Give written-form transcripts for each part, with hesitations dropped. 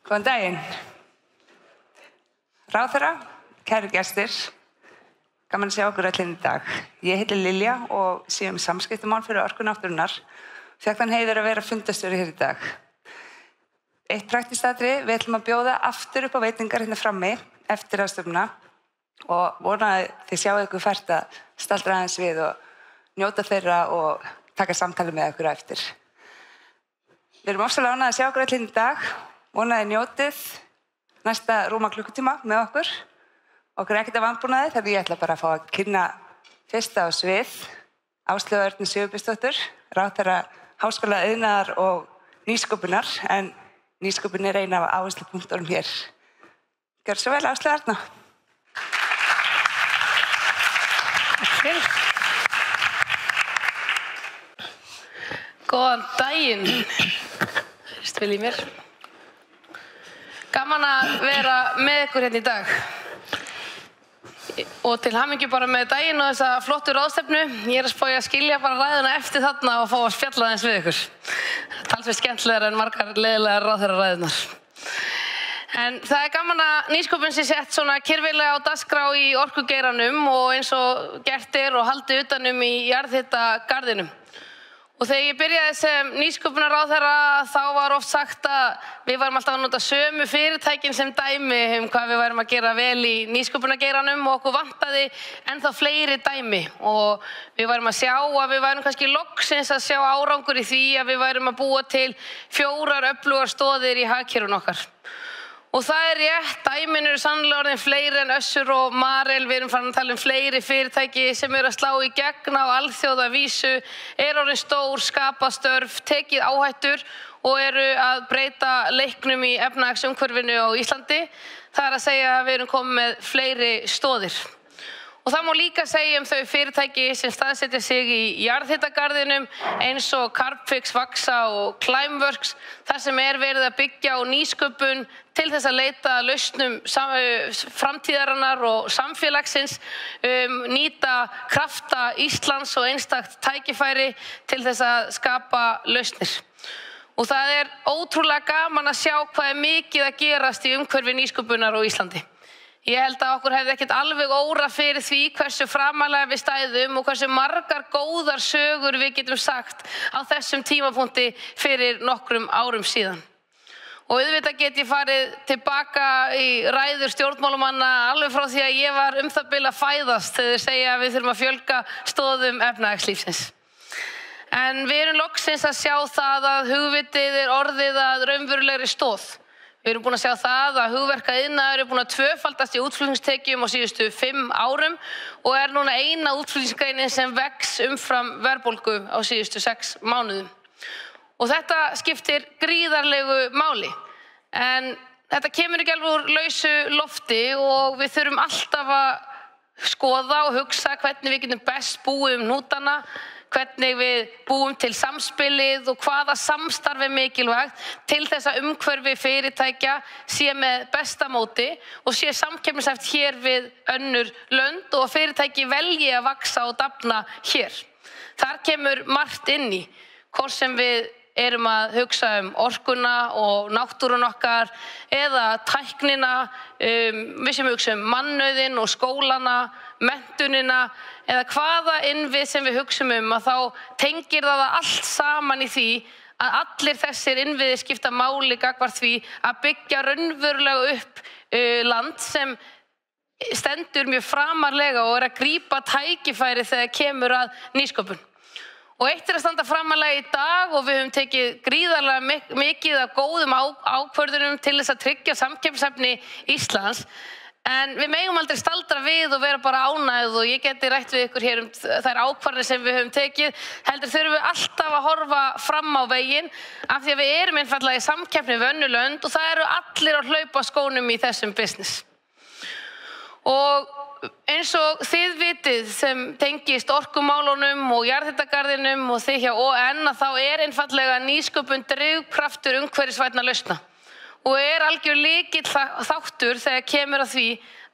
Góðan daginn. Ráðherra, kæru gestir, gaman að sjá okkur öll í dag. Ég heiti Lilja og sé samskiptamál fyrir Orku náttúrunnar. Fékk þann heiður að vera fundastjóri hér í dag. Eitt praktískt atriði, við ætlum að bjóða aftur upp á veitingar hérna frammi eftir ráðstefnuna og vona að þið sjáu ykkur fært að staldra aðeins við og njóta þeirra og taka samtali með ykkur á eftir. Við erum ofsalega ánægð að sjá okkur öll í dag. Vonaði njótið næsta rúma klukkutíma með okkur. Okkur er ekkert að vanbúnaði þegar ég ætla bara að fá að kynna fyrsta á svið Áslaugu Örnu Sigurbjörnsdóttur, ráðherra Háskóla iðnaðar og nýsköpunar, en nýsköpun er ein af áherslupunktunum hér. Gjörðu svo vel, Áslaugu Örna. Góðan daginn. Fyrst vil í mér. Gaman að vera með ykkur hérna í dag. Og til hamingju bara með daginn og þessa flottu ráðstefnu. Ég er að spá að skilja bara ræðuna eftir þarna og fá að spjalla aðeins við ykkur. Talsveit skemmtilegar en margar leiðilegar ráðherraræðurnar. En það er gaman að nýsköpun sé sett svona kyrfilega á dagskrá í orkugeiranum og eins og gert er og haldið utanum í jarðhitagarðinum. Og þegar ég byrjaði sem nýsköpunarráðherra þá var oft sagt að við varum alltaf að nota sömu fyrirtækin sem dæmi hvað við værum að gera vel í nýsköpunargeiranum og okkur vantaði ennþá fleiri dæmi og við værum að sjá að við værum kannski loksins að sjá árangur í því að við værum að búa til 4 öflugar stoðir í hagkerfinu okkar. Og það er rétt, dæmin eru sannlega orðin fleiri en Össur og Marel, við erum farin að tala fleiri fyrirtæki sem eru að slá í gegn á alþjóðavísu, er orðin stór, skapa störf, tekið áhættur og eru að breyta leiknum í efnahagsumhverfinu á Íslandi. Það er að segja að við erum komið með fleiri stoðir. Og það má líka segja þau fyrirtæki sem staðsetja sig í jarðhitagarðinum eins og Carbfix, Vaxa og Climeworks, þar sem er verið að byggja á nýsköpun til þess að leita lausnum framtíðarinnar og samfélagsins, nýta krafta Íslands og einstakt tækifæri til þess að skapa lausnir. Og það er ótrúlega gaman að sjá hvað er mikið að gerast í umhverfi nýsköpunar á Íslandi. Ég held að okkur hefði ekkert alveg óra fyrir því hversu framalega við stæðum og hversu margar góðar sögur við getum sagt á þessum tímapunkti fyrir nokkrum árum síðan. Og auðvitað get ég farið tilbaka í ræður stjórnmálamanna alveg frá því að ég var það bil að fæðast þegar þeir segja að við þurfum að fjölga stoðum efnahagslífsins. En við erum loksins að sjá það að hugvitið er orðið að raunverulegri stoð. Við erum búin að sjá það að hugverkaiðnaður er búin að tvöfaldast í útflutningstekjum á síðustu 5 árum og er núna eina útflutningsgreinin sem vex umfram verðbólgu á síðustu 6 mánuðum. Og þetta skiptir gríðarlegu máli. En þetta kemur ekki alveg úr lausu lofti og við þurfum alltaf að skoða og hugsa hvernig við getum best búið hnútana, hvernig við búum til samspilið og hvaða samstarf er mikilvægt til þess að umhverfi fyrirtækja sé með besta móti og sé samkeppnishæft hér við önnur lönd og fyrirtæki velji að vaxa og dafna hér. Þar kemur margt inn í, hvort sem við erum að hugsa orkuna og náttúrun okkar eða tæknina, við sem hugsa mannauðinn og skólana, menntunina eða hvaða innvið sem við hugsum að þá tengir það allt saman í því að allir þessir innviðir skipta máli gagnvart því að byggja raunverulega upp land sem stendur mjög framarlega og er að grípa tækifæri þegar kemur að nýsköpun. Og eitt er að standa framarlega í dag og við höfum tekið gríðarlega mikið af góðum ákvörðunum til þess að tryggja samkeppnishæfni Íslands. En við megum aldrei staldra við og vera bara ánægð og ég geti rætt við ykkur hér þær ákvarðanir sem við höfum tekið. Heldur þurfum við alltaf að horfa fram á veginn af því að við erum einfaldlega í samkeppni við önnur lönd og það eru allir að hlaupa skónum í þessum business. Og eins og þið vitið sem tengist orkumálunum og jarðhitagarðinum og þið hjá ON að þá er einfaldlega nýsköpun drifkraftur umhverfisvænna lausna. Og er algjör lykill þáttur þegar kemur að því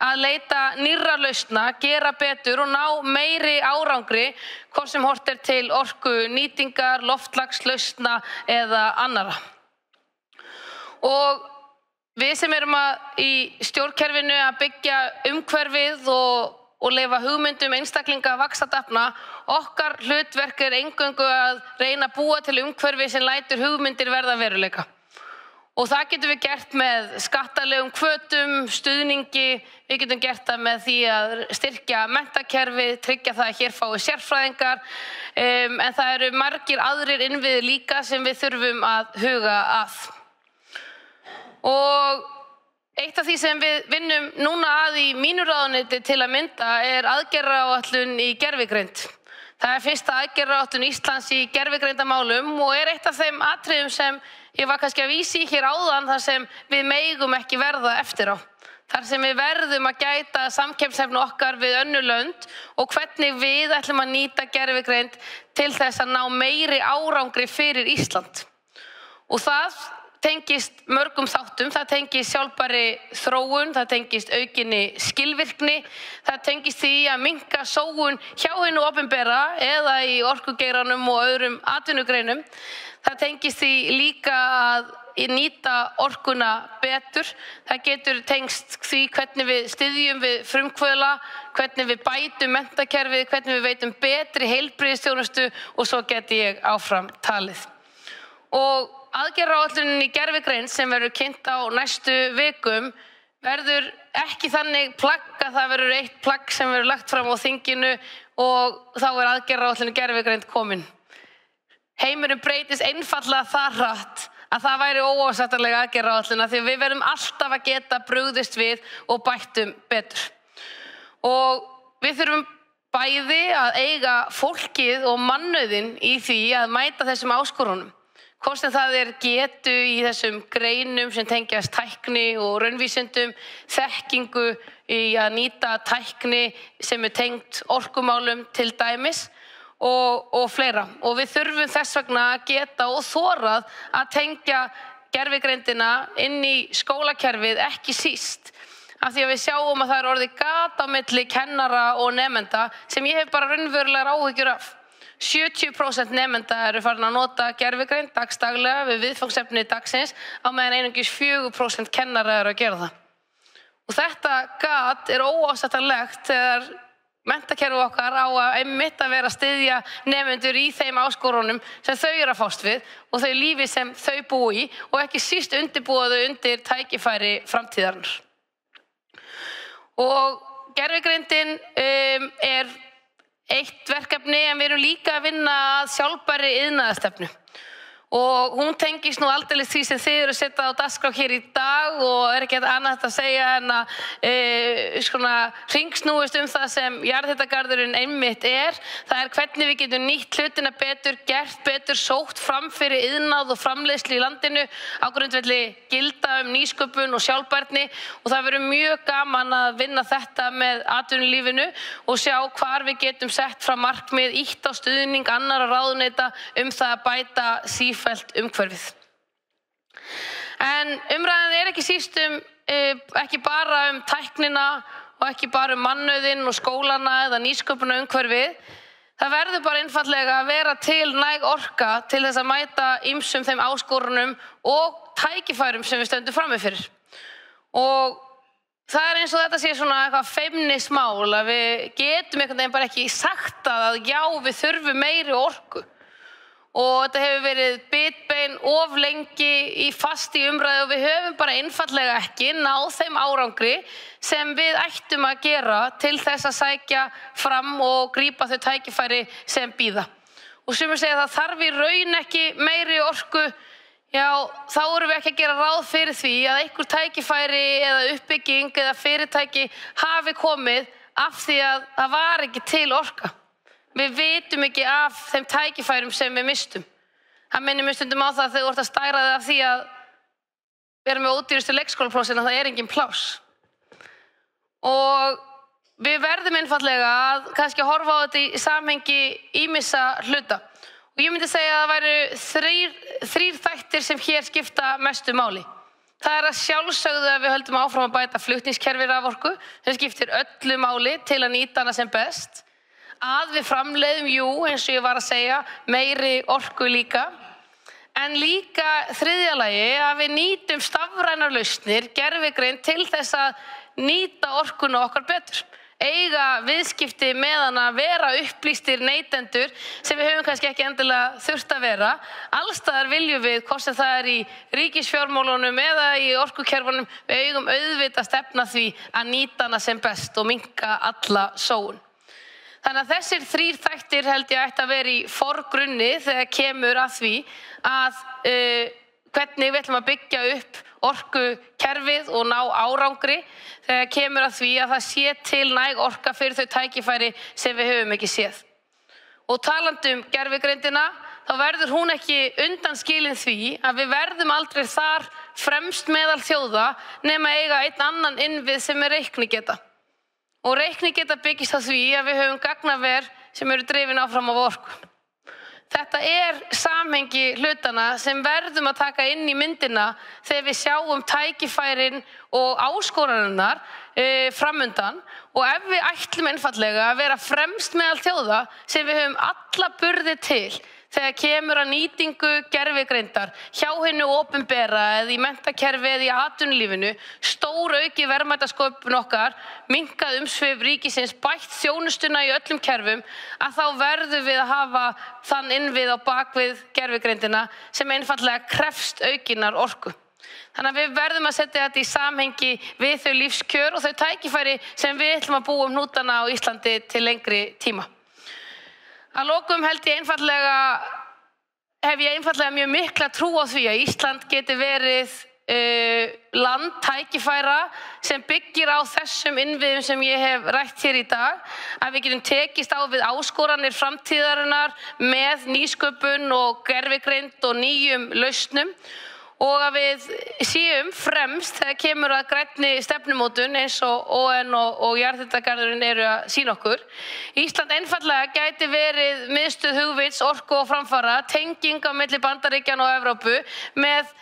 að leita nýrra lausna, gera betur og ná meiri árangri, hvort sem horft er til orku nýtingar, loftslagslausna eða annarra. Og við sem erum í stjórnkerfinu að byggja umhverfið og leyfa hugmyndum einstaklinga að vaxa dafna, okkar hlutverk eingöngu að reyna að búa til umhverfi sem lætur hugmyndir verða veruleika. Og það getum við gert með skattalegum hvötum, stuðningi, við getum gert það með því að styrkja menntakerfið, tryggja það að hér fái sérfræðingar, en það eru margir aðrir innviðir líka sem við þurfum að huga að. Og eitt af því sem við vinnum núna að í mínu ráðuneyti til að mynda aðgerðaáætlun í gervigreind. Það fyrsta aðgerðaáætlun Íslands í gervigreindamálum og eitt af þeim atriðum sem ég var kannski að vísa í hér áðan þar sem við megum ekki verða eftir á. Þar sem við verðum að gæta samkeppnishæfni okkar við önnur lönd og hvernig við ætlum að nýta gervigreind til þess að ná meiri árangri fyrir Ísland. Og það tengist mörgum þáttum, það tengist sjálfbærri þróun, það tengist aukinni skilvirkni, það tengist því að minnka sóun hjá hinu opinbera eða í orkugeiranum og öðrum atvinnugreinum. Það tengist því líka að nýta orkuna betur. Það getur tengst því hvernig við styðjum við frumkvöðla, hvernig við bætum menntakerfið, hvernig við veitum betri heilbrigðisþjónustu og svo geti ég áfram talið. Og aðgerðaáætlunin í gervigreind sem verður kynnt á næstu vikum verður ekki þannig plagg að það verður eitt plagg sem verður lagt fram á þinginu og þá aðgerðaáætlunin í gervigreind komin. Heimurinn breytist einfaldlega það hratt að það væri óásættanlega aðgerðaáætlun því við verðum alltaf að geta brugðist við og bættum betur. Og við þurfum bæði að eiga fólkið og mannauðinn í því að mæta þessum áskorunum. Hvort sem það getu í þessum greinum sem tengjast tækni og raunvísindum, þekkingu í að nýta tækni sem tengt orkumálum til dæmis og fleira. Og við þurfum þess vegna að geta og þorað að tengja gervigreindina inn í skólakerfið ekki síst. Af því að við sjáum að það orðið gat á milli kennara og nemenda sem ég hef bara raunverulegar áhyggjur af. 70% nemenda eru farin að nota gervigreind dagsdaglega við viðfangsefni dagsins á meðan einungis 4% kennara eru að gera það. Og þetta gat óásættanlegt þegar menntakerfið okkar á að einmitt að vera að styðja nemendur í þeim áskorunum sem þau eru að fást við og þau lífi sem þau búa í og ekki síst undirbúa þau undir tækifæri framtíðarinnar. Og gervigreindin eitt verkefni en við erum líka að vinna að sjálfbærri iðnaðarstefnu. Og hún tengist nú aldeilis því sem þið eru að setja á dagskrá hér í dag og ekki annað að segja en að hringsnúist það sem jarðhitagarðurinn einmitt Það hvernig við getum nýtt hlutina betur, gert betur, sótt fram fyrir iðnað og framleiðslu í landinu á grundvelli gilda nýsköpun og sjálfbærni og það verður mjög gaman að vinna þetta með atvinnulífinu og sjá hvar við getum sett fram markmið, ýtt á stuðning annarra ráðuneyta það að bæta sífellt umhverfið. En umræðan ekki síst ekki bara tæknina og ekki bara mannauðinn og skólana eða nýsköpuna umhverfið. Það verður bara einfaldlega að vera til næg orka til þess að mæta ýmsum þeim áskorunum og tækifærum sem við stöndum frammi fyrir. Og það eins og þetta sé svona eitthvað feimnismál að við getum einhvern veginn bara ekki sagt að já, við þurfum meiri orku. Og þetta hefur verið bitbein of lengi í fast í umræðu og við höfum bara einfaldlega ekki náð þeim árangri sem við ættum að gera til þess að sækja fram og grípa þau tækifæri sem bíða. Og sumir segja að það þarf í raun ekki meiri orku, já, þá erum við ekki að gera ráð fyrir því að einhver tækifæri eða uppbygging eða fyrirtæki hafi komið af því að það var ekki til orka. Við vitum ekki af þeim tækifærum sem við mistum. Það minnir mig stundum á það að þegar þú ert að stæra þig af því að vera með ódýrustu leikskólaplásin að það engin pláss. Og við verðum einfaldlega að kannski horfa á þetta í samhengi ýmissa hluta. Og ég myndi segja að það væru þrír þættir sem hér skipta mestu máli. Það að sjálfsögðu að við höldum áfram að bæta flutningskerfi raforku sem skiptir öllu máli til að nýta hana sem best. Að við framleiðum, eins og ég var að segja, meiri orku líka. En líka þriðja lagi að við nýtum stafrænar lausnir, gervigreind til þess að nýta orkuna okkar betur. Eiga viðskipti með hana, vera upplýstir neytendur sem við höfum kannski ekki endilega þurft að vera. Allstaðar viljum við, hvort sem það í ríkisfjármálunum eða í orkukerfunum, við eigum auðvitað að stefna því að nýta hana sem best og minnka alla sóun. Þannig að þessir 3 þættir held ég ætti að vera í forgrunni þegar kemur að því að hvernig við ætlum að byggja upp orkukerfið og ná árangri þegar kemur að því að það sé til næg orka fyrir þau tækifæri sem við höfum ekki séð. Og talandi gervigreindina, þá verður hún ekki undanskilin því að við verðum aldrei þar fremst meðal þjóða nema eiga einn annan innvið sem reiknigeta. Og reiknigeta byggist á því að við höfum gagnaver sem eru drifin áfram af orku. Þetta samhengi hlutana sem verðum að taka inn í myndina þegar við sjáum tækifærin og áskoranirnar framundan og ef við ætlum einfaldlega að vera fremst meðal þjóða sem við höfum alla burði til þegar kemur að nýtingu gervigreindar hjá hinu opinbera eða í menntakerfi eða í atvinnulífinu, stórauki verðmætasköpun okkar, minnkað umsvif ríkisins, bætt þjónustuna í öllum kerfum, að þá verðum við að hafa þann innvið á bakvið gervigreindina sem einfaldlega krefst aukinnar orku. Þannig að við verðum að setja þetta í samhengi við þau lífskjör og þau tækifæri sem við ætlum að búa hnútana á Íslandi til lengri tíma. Að lokum hef ég einfaldlega mjög mikla trú á því að Ísland geti verið land tækifæra sem byggir á þessum innviðum sem ég hef rætt hér í dag, að við getum tekist á við áskoranir framtíðarinnar með nýsköpun og gervigreind og nýjum lausnum og að við séum fremst þegar kemur að grænni stefnumótun eins og ON og jarðhitagarðurinn eru að sýna okkur. Ísland einfaldlega gæti verið miðstöð hugvits, orku og framfara, tenging á milli Bandaríkjanna og Evrópu með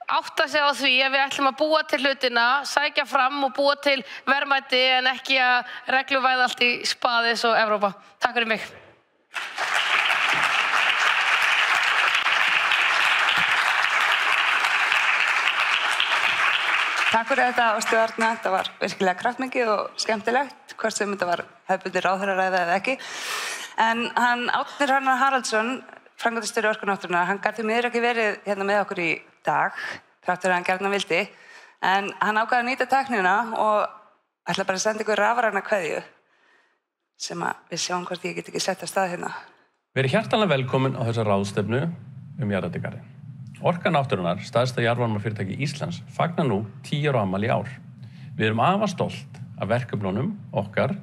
átta sig á því að við ætlum að búa til hlutina, sækja fram og búa til verðmæti en ekki að regluvæða allt í spaðis og Evrópa. Takk fyrir mig. Takk fyrir þetta Ástu Arna, þetta var virkilega kraftmikið og skemmtilegt, hvort sem þetta var hefðbundin ráðherraræða eða ekki. En Árni Hrannar Haraldsson, framkvæmdastjóri Orkunáttúrunnar, hann gat því miður ekki verið hérna með okkur í dag, þrátt fyrir að hann gjarnan vildi, en hann ákvað að nýta tæknina og ætla bara að senda ykkur rafræna kveðju sem við sjáum hvort ég get ekki sett af stað hérna. Verið hjartanlega velkomin á þessa ráðstefnu jarðhitagarðinn. Orkunáttúrunnar, stærsta jarðvarmafyrirtæki Íslands, fagnar nú 10 ára afmæli í ár. Við erum afar stolt af verkefnunum okkar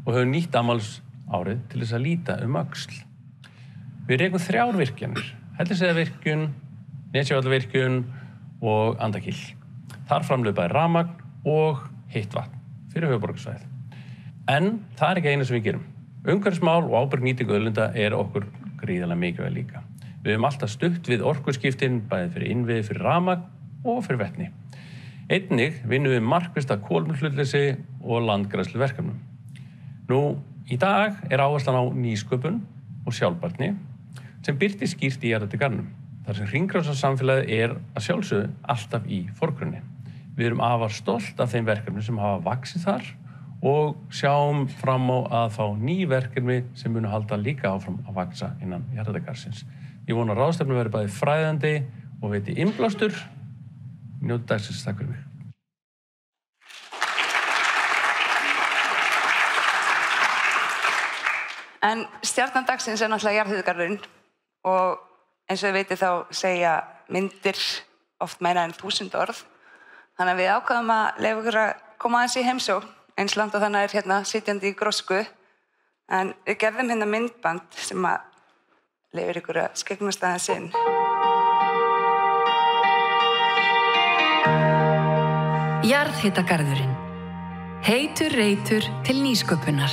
og höfum nýtt afmælisárið til þess að líta öxl. Við rekum 3 virkjanir, Hellisheiðarvirkjun, Nesjavallavirkjun og Andakíl. Þar framleiðum bæði rafmagn og heitt vatn fyrir höfuðborgarsvæðið. En það ekki eina sem við gerum. Umhverfismál og ábyrg nýting auðlinda okkur gríðarlega mikilvæg líka. Við höfum alltaf stutt við orkuskiptin bæði fyrir innviði, fyrir rafmagn og fyrir vetni. Einnig vinnum við markvisst að kolefnishlutleysi og landgræðsluverkefnum. Nú, í dag áherslan á nýsköpun og sjálfbærni sem birtist skýrt í jarðhitagarðinum. Þar sem hringrásarsamfélagið að sjálfsögðu alltaf í forgrunni. Við erum afar stolt af þeim verkefnum sem hafa vaxið þar og sjáum fram á að fá ný verkefni sem munu halda líka áfram að vaxa innan jarðhitagarðsins. Ég vona að ráðstefnu verði bæði fræðandi og veiti innblástur. Njótið dagsins, takk fyrir mig. En stjarnan dagsins náttúrulega jarðhitagarðurinn og eins og þið vitið þá segja myndir oft meira en 1000 orð. Þannig að við ákváðum að leyfa ykkur að koma aðeins í heimsókn eins langt og þannig hérna sitjandi í grósku. En við gerðum hérna myndband sem leyfir ykkur að skeggnast aðeins inn. Jarðhitagarðurinn. Heitur reitur til nýsköpunar.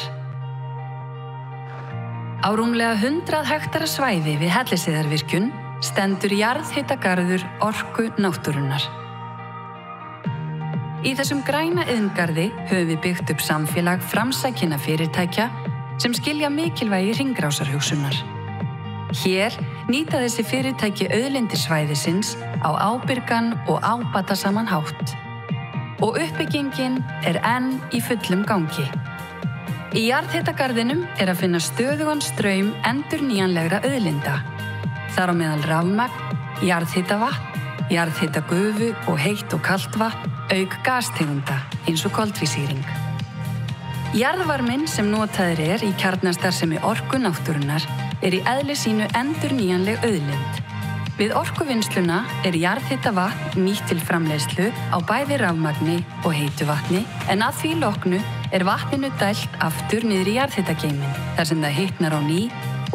Á rúmlega 100 hektara svæði við Hellisheiðarvirkjun stendur jarðhitagarður Orku náttúrunnar. Í þessum græna iðngarði höfum við byggt upp samfélag framsækinna fyrirtækja sem skilja mikilvægi hringrásarhugsunar. Hér nýta þessi fyrirtæki auðlindir svæðisins á ábyrgan og ábatasaman hátt. Og uppbyggingin enn í fullum gangi. Í jarðhitagarðinum að finna stöðugan straum endurnýjanlegra auðlinda. Þar á meðal rafmagn, jarðhitavatn, jarðhitagufu og heitt og kalt vatn, auk gastegunda eins og koltvísýring. Jarðvarminn sem notaður í kjarnastarfsemi orkunáttúrunnar í eðli sínu endurnýjanleg auðlind. Við orkuvinnsluna jarðhitavatn nýtt til framleiðslu á bæði rafmagni og heitu vatni, en að því loknu vatninu dælt aftur niður í jarðhitageyminn, þar sem það hitnar á ný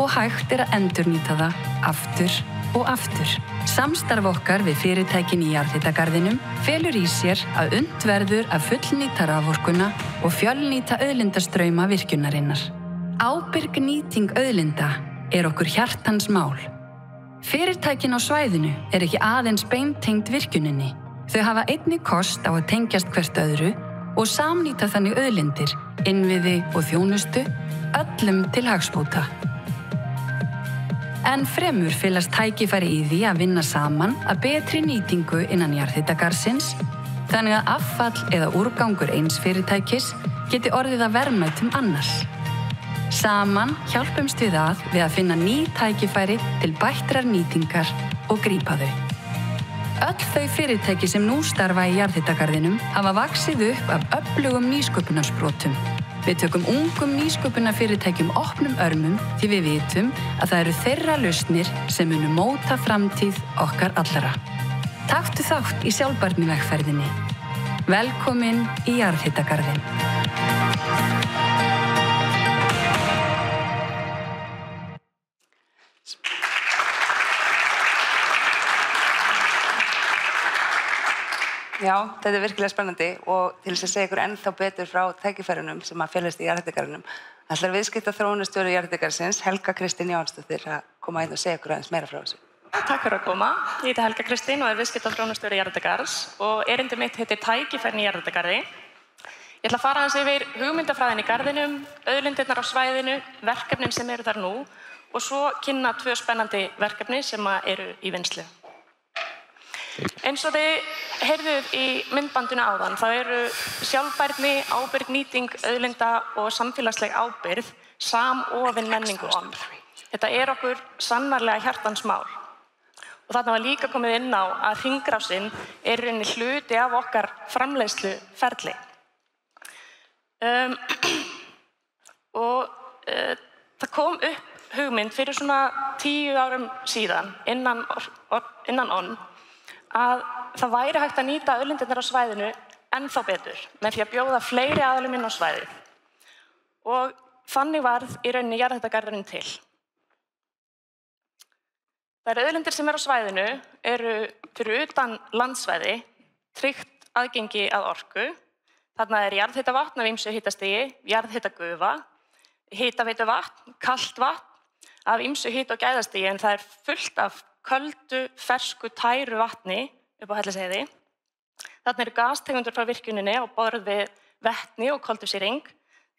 og hægt að endurnýta það aftur og aftur. Samstarf okkar við fyrirtækin í jarðhitagarðinum felur í sér að unnt verður að fullnýta raforkuna og fjölnýta auðlindastrauma virkjunarinnar. Ábyrg nýting auðlinda okkur hjartans mál. Fyrirtækin á svæðinu ekki aðeins beintengd virkjuninni. Þau hafa einnig kost á að tengjast hvert öðru og samnýta þannig auðlindir, innviði og þjónustu, öllum til hagsbóta. En fremur felast tækifæri í því að vinna saman að betri nýtingu innan jarðhitagarðsins, þannig að affall eða úrgangur eins fyrirtækis geti orðið að verðmætum annars. Saman hjálpumst við að finna ný tækifæri til bættrar nýtingar og grípa þau. Öll þau fyrirtæki sem nú starfa í jarðhitagarðinum hafa vaxið upp af öflugum nýsköpunarsprotum. Við tökum ungum nýsköpunarfyrirtækjum opnum örmum því við vitum að það þeirra lausnir sem munu móta framtíð okkar allra. Taktu þátt í sjálfbærnivegferðinni. Velkomin í jarðhitagarðinn. Já, þetta virkilega spennandi og til þess að segja ykkur ennþá betur frá tækifærunum sem að felast í jarðhitagarðinum ætlar viðskiptaþróunarstjóri jarðhitagarðsins Helga Kristín Jóhannsdóttir að koma inn og segja ykkur aðeins meira frá þessu. Takk fyrir að koma. Ég heiti Helga Kristín og viðskiptaþróunarstjóri jarðhitagarðs og erindi mitt heitir Tækifærin í jarðhitagarði. Ég ætla að fara aðeins yfir hugmyndafræðin í garðinum, auðlindirnar á svæðinu, verkefnin sem þar nú og svo kynna 2 spennandi verkefni sem eru í vinnslu. Eins og þið heyrðuð í myndbandinu áðan, þá eru sjálfbærni, ábyrg nýting auðlinda og samfélagsleg ábyrgð samofin menningu onn. Þetta okkur sannarlega hjartans mál. Og þarna var líka komið inn á að hringrásin í rauninni hluti af okkar framleiðsluferli. Það kom upp hugmynd fyrir svona 10 árum síðan innan onn að það væri hægt að nýta auðlindirnar á svæðinu ennþá betur með því að bjóða fleiri aðilum inn á svæðið. Og þannig varð í rauninni jarðhitagarðurinn til. Þær auðlindir sem á svæðinu eru fyrir utan landsvæði tryggt aðgengi að orku. Þarna jarðhitavatn af ýmsu hitastigi, jarðhitagufa, hitaveituvatn, kalt vatn af ýmsu hita- og gæðastigi en það fullt af köldu, fersku, tæru vatni upp á Hellisheiði. Þarna gastegundur frá virkjuninni á borð við vetni og koltvísýring.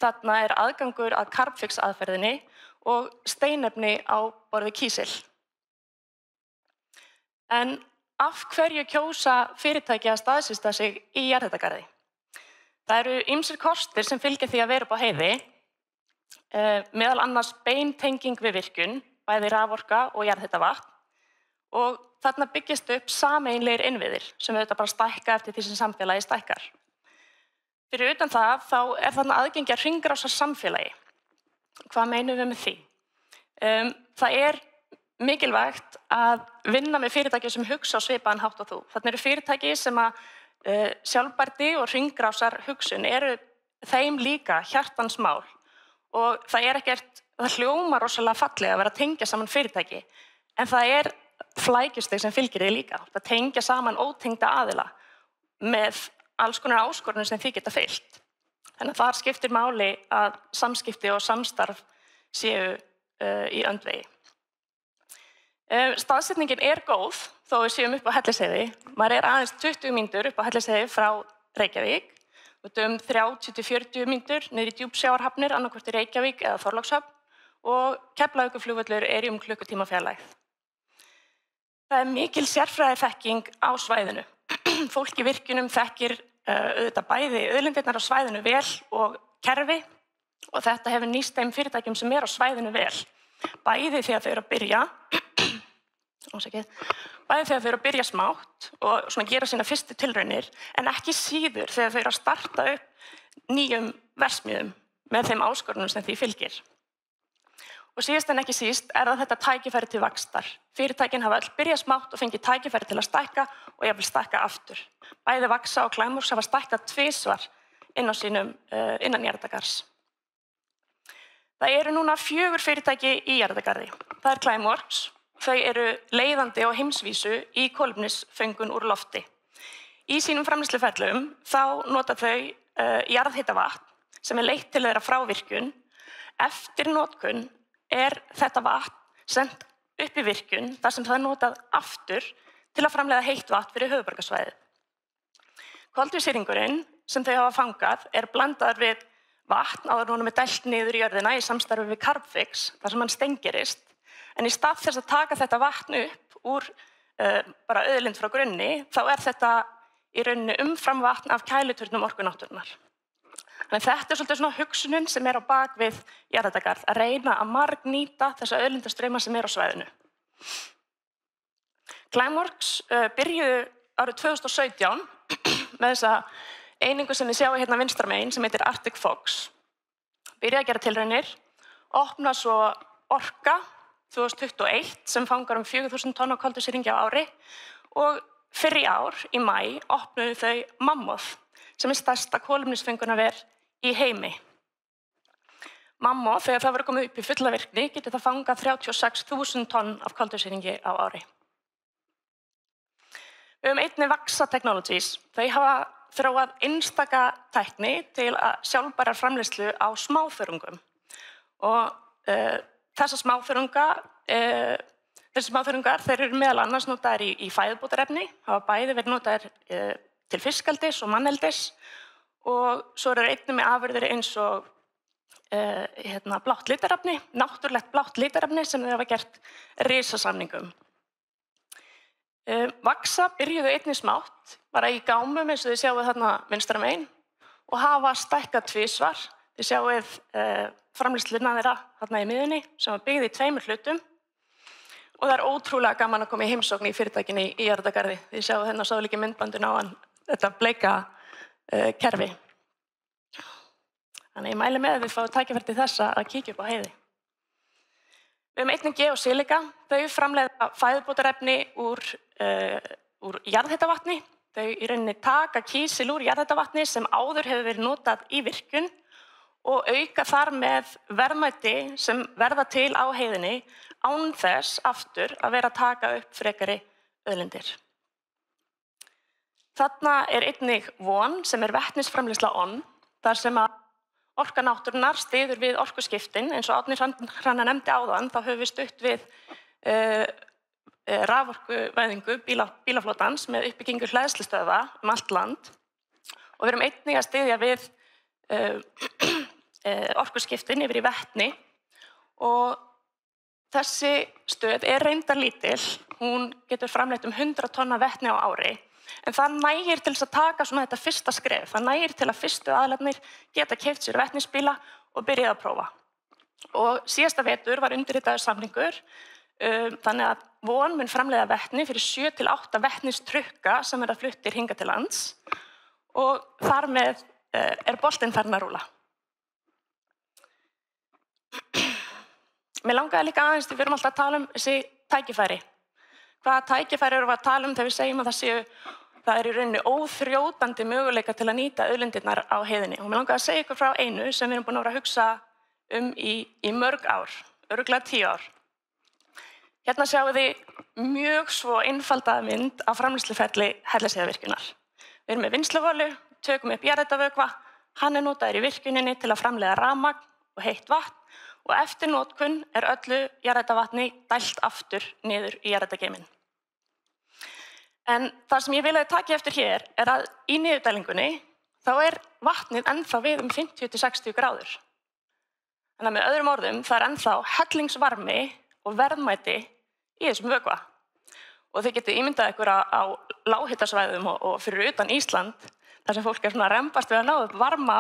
Þarna aðgangur að Carbfix aðferðinni og steinefni á borð við kísil. En af hverju kjósa fyrirtæki að staðsista sig í jarðhitagarði? Það eru ýmsir kostir sem fylgja því að vera upp á heiði, meðal annars beintenging við virkjun, bæði raforka og jarðhitavatn. Og þarna byggist upp sameiginlegir innviðir sem auðvitað bara stækka eftir því sem samfélagi stækkar. Fyrir utan það, þá þarna aðgengi að hringrásar samfélagi. Hvað meinum við með því? Það mikilvægt að vinna með fyrirtæki sem hugsa á svipaðan hátt og þú. Þarna eru fyrirtæki sem að sjálfbærni og hringrásar hugsun þeim líka hjartans mál. Og það það hljómar rosalega fallega að vera að tengja saman fyrirtæki, en það flækjustig sem fylgir því líka. Það tengja saman ótengda aðila með alls konar áskorunum sem því geta fylgt. Þannig að þar skiptir máli að samskipti og samstarf séu í öndvegi. Staðsetningin góð þó við séum upp á Hellisheiði. Maður aðeins 20 mínútur upp á Hellisheiði frá Reykjavík. Við 30-40 mínútur niður í djúpsjávarhafnir, annaðhvort í Reykjavík eða Þorlákshöfn og Keflavíkurflugvöllur í klukkutíma fjarlægð. Það mikil sérfræðiþekking á svæðinu. Fólk í virkjunum þekkir auðvitað bæði auðlindirnar á svæðinu vel og kerfi og þetta hefur nýst þeim fyrirtækjum sem á svæðinu vel. Bæði þegar þau eru að byrja smátt og svona gera sína fyrstu tilraunir en ekki síður þegar þau eru að starta upp nýjum verksmiðjum með þeim áskorunum sem því fylgir. Og síðast en ekki síst það þetta tækifæri til vaxtar. Fyrirtækin hafa öll byrjað smátt og fengið tækifæri til að stækka og jafnvel stækka aftur. Bæði Vaxa og Climeworks hafa stækkað 2 svar innan Jarðardagarðs. Það eru núna 4 fyrirtæki í Jarðardagarði. Það Climeworks. Þau eru leiðandi á heimsvísu í kolefnisföngun úr lofti. Í sínum framleiðsluferlum þá nota þau jarðhitavatn sem leitt til þeirra frá virkjun. Eftir notkun þetta vatn sent upp í virkjun þar sem það notað aftur til að framleiða heitt vatn fyrir höfuðborgarsvæðið. Koltvísýringurinn sem þau hafa fangað blandaður við vatn áður en honum dælt niður í jörðina í samstarfi við Carbfix þar sem hann steingerist. En í stað þess að taka þetta vatn upp úr bara auðlind frá grunni þá þetta í rauninni umfram vatn af kæliturnum orkunáttúrunnar. Þannig þetta svolítið svona hugsunin sem á bak við Jarðardagarð, að reyna að margnýta þessa auðlindastrauma sem á svæðinu. Climeworks byrjuðu árið 2017 með þessa einingu sem við sjáum hérna vinstra megin sem heitir Arctic Fox. Byrjaði að gera tilraunir, opna svo Orka 2021 sem fangar 4.000 tonn af koltvísýringi á ári og fyrr í ár, í maí, opnuðu þau Mammoth sem stærsta kolefnisföngunarver í heimi. Mammoth, þegar það verður komið upp í fulla virkni, getur það fangað 36.000 tonn af koltvísýringi á ári. Við höfum einnig Vaxa Technologies. Þau hafa þróað einstaka tækni til sjálfbærar framleiðslu á smáþörungum. Og þessar smáþörungar, þeir eru meðal annars notaðir í fæðubótarefni, hafa bæði verið notaðir til fiskaldis og manneldis og svo eru einnig með afurðir eins og blátt litarefni, náttúrulegt blátt litarefni sem þau hafa gert risasamningum. Vaxa byrjuðu einnig smátt, bara í gámum eins og þið sjáuð þarna vinstra megin og hafa stækkað 2 svar. Þið sjáuð framleiðsluna þeirra þarna í miðjunni sem var byggð í 2 hlutum og það ótrúlega gaman að koma í heimsókn í fyrirtækinni í Jarðardagarði. Þið sjáuð hérna sá líka myndbandin á hann, þetta bleika kerfi. Þannig ég mæli með að þið fáið tækifæri til þessa að kíkja upp á heiði. Við höfum einnig Geosilika. Þau framleiða fæðubótarefni úr jarðhitavatni. Þau í rauninni taka kísil úr jarðhitavatni sem áður hefur verið notað í virkjun og auka þar með verðmæti sem verða til á heiðinni án þess aftur að vera að taka upp frekari auðlindir. Þarna einnig Von sem vetnisframleiðsla ON, þar sem að Orka náttúrunnar styður við orkuskiptin, eins og Árni Hrannar nefndi áðan, þá höfum við stutt við raforkuvæðingu bílaflotans með uppbyggingu hleðslustöðva allt land og við erum einnig að styðja við orkuskiptin yfir í vetni og þessi stöð reyndar lítil, hún getur framleitt 100 tonna vetni á ári. En það nægir til þess að taka svona þetta fyrsta skref. Það nægir til að fyrstu aðilarnir geta keypt sér vetnisbíla og byrjað að prófa. Og síðasta vetur var undirritaður samningur, þannig að Von mun framleiða vetni fyrir 7 til 8 vetnistrukka sem verða fluttir hingað til lands og þar með boltinn farin að rúlla. Mér langaði líka aðeins, við erum alltaf að tala þessi tækifæri. Hvaða tækifæri erum við að tala þegar við segjum að það í rauninni óþrjótandi möguleika til að nýta auðlindirnar á heiðinni. Og mér langaði að segja ykkur frá einu sem við erum búin að vera að hugsa í mörg ár, örugglega 10 ár. Hérna sjáum þið mjög svo einfaldaða mynd af framleiðsluferli Hellisheiðarvirkjunar. Við erum með vinnsluvölu, tökum upp jarðhitavökva, hann notaður í virkjuninni til að framleiða rafmagn og heitt vatn og eftir notkun öllu jarðhitavatni dælt aftur niður í jarðhitageyminn. En það sem ég vil að þið taki eftir hér að í niðurdælingunni þá vatnið ennþá við 50 til 60 gráður. Þannig að með öðrum orðum það ennþá hellingsvarmi og verðmæti í þessum vökva. Og þið getið ímyndað ykkur á lághitasvæðum og fyrir utan Ísland, þar sem fólk svona rembast við að ná upp varma,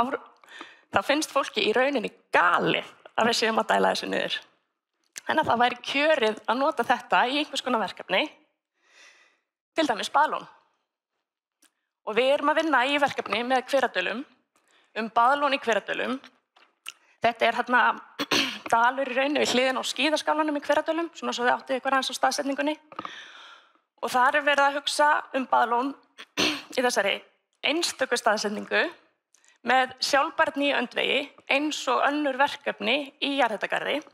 þá finnst fólki í rauninni galið að við séum að dæla þessu niður. En að það væri kjörið að nota þetta í einhvers konar verkefni, til dæmis baðlón. Og við erum að vinna í verkefni með Hveradölum, baðlón í Hveradölum. Þetta hérna dalur í rauninni við hliðin á skíðaskálanum í Hveradölum, svona svo þið áttið ykkur aðeins á staðsetningunni. Og þar verið að hugsa baðlón í þessari einstöku staðsetningu með sjálfbærni í öndvegi eins og önnur verkefni í jarðhitagarði.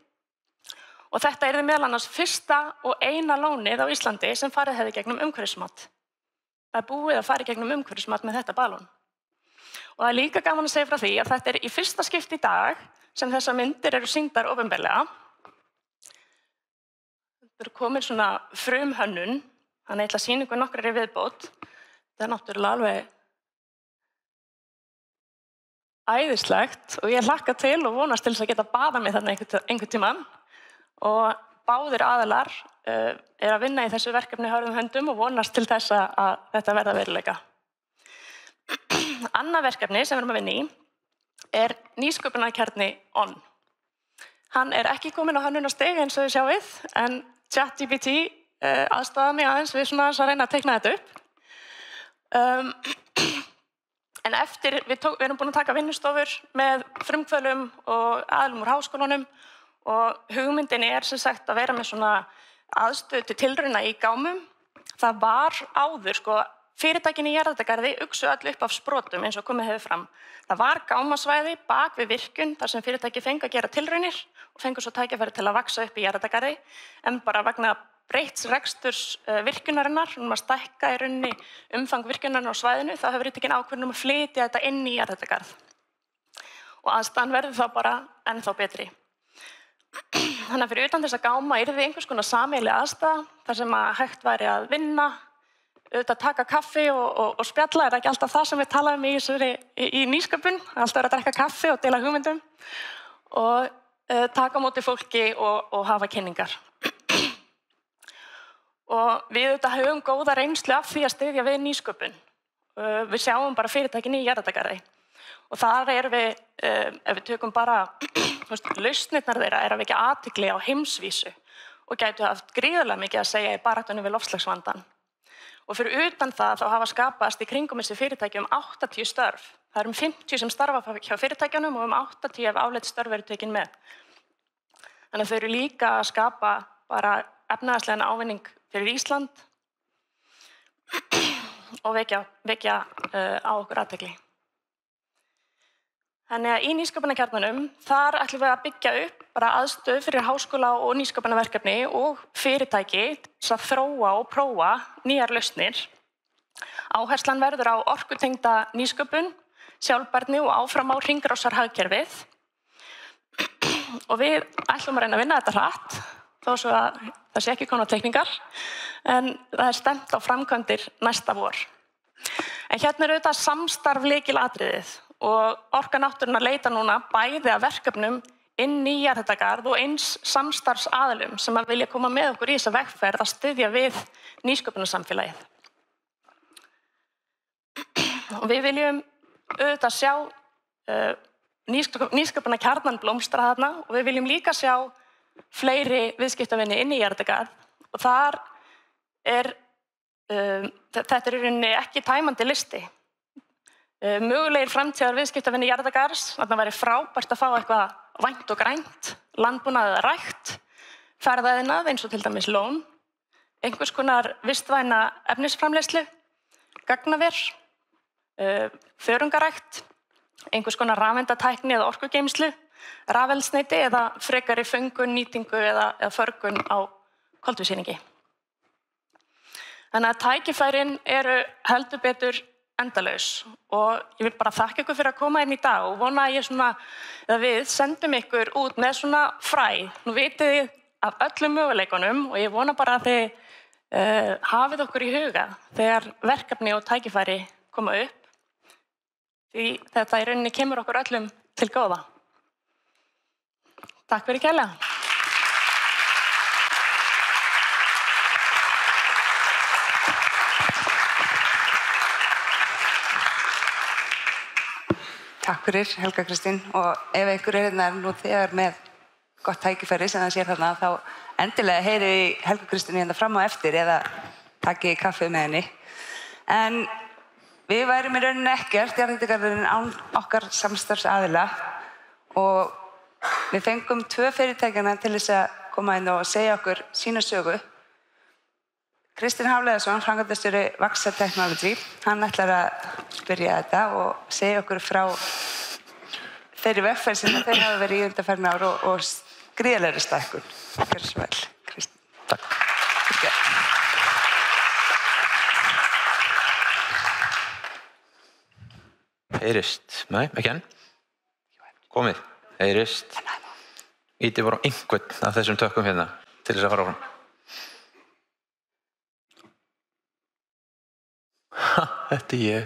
Og þetta yrði meðal annars fyrsta og eina lónið á Íslandi sem farið hefði gegnum umhverfismat. Það er búið að fara í gegnum umhverfismat með þetta baðlón. Og það er líka gaman að segja frá því að þetta er í fyrsta skipti í dag sem þessar myndir eru sýndar opinberlega. Þetta er komin svona frumhönnun, þannig ég ætla að sýna ykkur nokkrar í viðbót. Þetta er náttúrulega alveg æðislegt og ég hlakka til og vonast til þess að geta baðað mig þarna einhvern tímann. Og báðir aðilar er að vinna í þessu verkefni hörðum höndum og vonast til þess að þetta verða veruleika. Annað verkefni sem við erum að vinna í er nýsköpunarkjarni ON. Hann er ekki kominn á hönnunarstig eins og þið sjáið, en ChatGPT aðstoðaði mig aðeins við svona að reyna að teikna þetta upp. En eftir, við erum búin að taka vinnustofur með frumkvöðlum og aðilum úr háskólanum og hugmyndin er sem sagt að vera með svona aðstöðu til tilrauna í gámum. Það var áður, fyrirtækin í jarðhitagarði uxu öll upp af sprotum eins og komið hefur fram. Það var gámasvæði bak við virkun þar sem fyrirtæki fengu að gera tilraunir og fengu svo tækifæri til að vaxa upp í jarðhitagarði, en bara vegna breytts reksturs virkunarinnar, að stækka í rauninni umfang virkunarinnar á svæðinu, þá hefur verið tekin ákvörðun að flytja þetta inn í jarðhitagarð. Og aðstaðan verður þá bara ennþá betri. Þannig að fyrir utan þess að gáma yrði einhvers konar sameiginleg aðstaða, þar sem að hægt væri að vinna, auðvitað taka kaffi og spjalla, er ekki alltaf það sem við talaðum í nýsköpun, alltaf er að drekka kaffi og deila hugmyndum og taka á móti fólki og hafa kynningar. Og við auðvitað höfum góða reynslu af því að styðja við nýsköpun. Við sjáum bara fyrirtækin í jarðhitagarði. Og þar erum við, ef við tökum bara lausnirnar þeirra, er að vekja athygli á heimsvísu og gætu haft gríðarlega mikið að segja í baráttunni við loftslagsvandann. Og fyrir utan það þá hafa skapast í kringum þessi fyrirtæki 80 störf. Það eru 50 sem starfa hjá fyrirtækjunum og 80 af áleidd störf eru tekin með. Þannig að þau eru líka að skapa bara efnahagslegan ávinning fyrir Ísland og vekja á okkur athygli. Þannig að í nýsköpunarkjarnanum, þar ætlum við að byggja upp bara aðstöðu fyrir háskóla og nýsköpunarverkefni og fyrirtæki til að þróa og prófa nýjar lausnir. Áherslan verður á orkutengda nýsköpun, sjálfbærni og áfram á hringrásarhagkerfið. Og við ætlum að reyna að vinna þetta hratt, þó svo að það sé ekki komnar teikningar, en það er stefnt á framkvæmdir næsta vor. En hérna er auðvitað samstarf lykilatriðið og Orka náttúrunnar leita núna bæði að verkefnum inn í jarðhitagarð og eins samstarfsaðilum sem að vilja koma með okkur í þessa vegferð að styðja við nýsköpunarsamfélagið. Og við viljum auðvitað sjá nýsköpunarkjarnan blómstra þarna og við viljum líka sjá fleiri viðskiptavinni inn í jarðhitagarð og þar þetta er í rauninni ekki tæmandi listi. Mögulegir framtíðar viðskiptavinni jarðhitargarðs, þarna væri frábært að fá eitthvað vænt og grænt, landbúnað eða rækt, ferðaiðnað eins og til dæmis lón, einhvers konar vistvæna efnisframleiðslu, gagnaver, þörungarækt, einhvers konar rafeindatækni eða orkugeymslu, rafeldsneyti eða frekari föngun, nýtingu eða förgun á koltvísýringi. Þannig að tækifærin eru heldur betur endalaus og ég vil bara þakka ykkur fyrir að koma inn í dag og vona að við sendum ykkur út með svona fræ. Nú vitið þið af öllum möguleikunum og ég vona bara að þið hafið okkur í huga þegar verkefni og tækifæri koma upp. Því þetta í rauninni kemur okkur öllum til góða. Takk fyrir kærlega. Takk fyrir, Helga Kristín. Og ef einhver hérna nú þegar með gott tækifæri sem það sér þarna, þá endilega heyri Helga Kristín hérna fram á eftir eða taki kaffið með henni. En við værum í rauninni ekkert, Jarðhitagarðurinn án okkar samstarfsaðila og við fengum 2 fyrirtækjana til þess að koma inn og segja okkur sína sögu. Kristinn Hafliðason, framkvæmdastjóri Vaxa Technology, hann ætlar að byrja þetta og segja okkur frá þeirri vegferð sem þeir hafa verið í undanfarin ár og gríðarlegri stækkun. Gjörðu svo vel, Kristinn. Takk. Heyrist. Nei, ekki enn. Komið. Heyrist. Íti bara á einhvern af þessum tökum hérna til þess að fara áfram. Þetta er ég.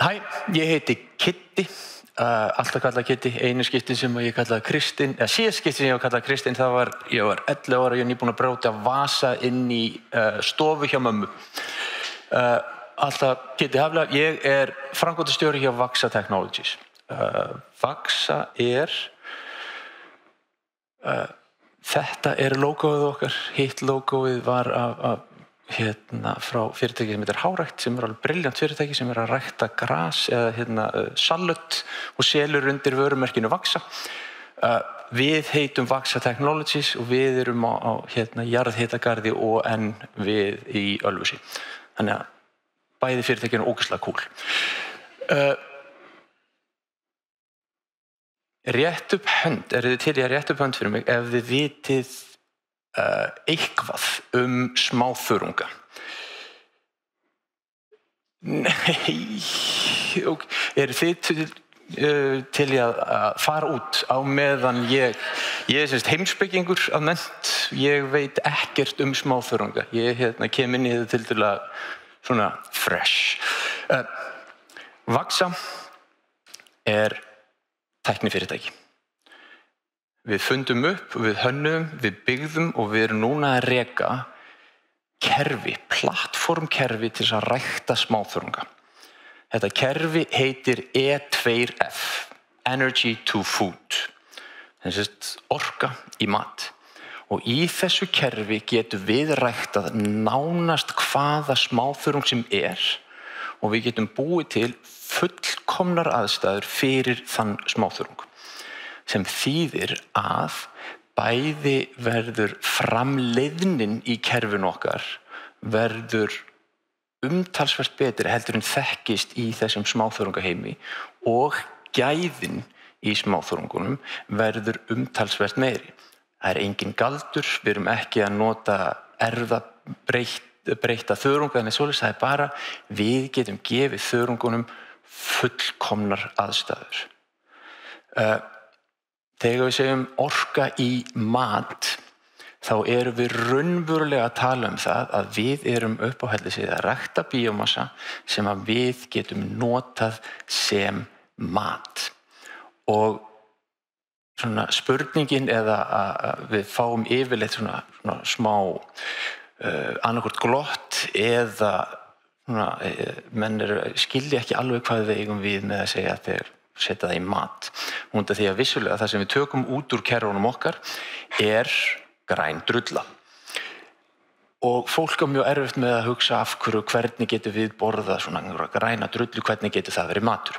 Hæ, ég heiti Kitty. Alltaf kallað Kitty. Einu skiptin sem ég kallaði Kristinn, eða síðast skiptin sem ég kallaði Kristinn, ég var 11 ára, ég var nýbúinn að brjóta vasa inn í stofu hjá mömmu. Alltaf Kitty Hafliða. Ég er framkvæmdastjóri hjá Vaxa Technologies. Vaxa þetta er logoið okkar. Hitt logoið var frá fyrirtæki sem heitir Hárækt, sem alveg brilljant fyrirtæki sem að rækta gras eða salat og selur undir vörumerkinu Vaxa. Við heitum Vaxa Technologies og við erum á jarðhitagarði og enn við í Ölfusi. Þannig að bæði fyrirtækinu er ógeðslega kúl. Rétt upp hönd, þið til í að rétt upp hönd fyrir mig ef þið vitið eitthvað smáþörunga? Nei, þið til í að fara út á meðan ég er heimspekingur að mennt, ég veit ekkert smáþörunga. Ég kem inn í þetta tiltölulega svona fresh. Vaxa er tæknifyrirtæki. Við fundum upp, við hönnuðum, við byggðum og við erum núna að reka kerfi, plattformkerfi til þess að rækta smáþörunga. Þetta kerfi heitir E2F, Energy to Food, orka í mat. Og í þessu kerfi getum við ræktað nánast hvaða smáþörung sem og við getum búið til fullkomnar aðstæður fyrir þann smáþörung. Sem þýðir að bæði verður framleiðnin í kerfinu okkar verður umtalsvert betri heldur en þekkist í þessum smáþörungaheimi og gæðin í smáþörungunum verður umtalsvert meiri. Það er engin galdur, við erum ekki að nota erfðabreytta þörunga en svoleiðis, það er bara við getum gefið þörungunum fullkomnar aðstæður. Þegar við segjum orka í mat, þá erum við raunverulega að tala það að við erum upp á Hellisheiði að rækta bíómassa sem að við getum notað sem mat. Og svona spurningin eða að við fáum yfirleitt svona smá annarkvort glott eða menn skilja ekki alveg hvað við eigum við með að segja að þeir setja það í mat. Út af því að vissulega það sem við tökum út úr kerfunum okkar græn drulla. Og fólk mjög erfitt með að hugsa af hvernig getum við borðað svona græna drullu, hvernig getur það verið matur.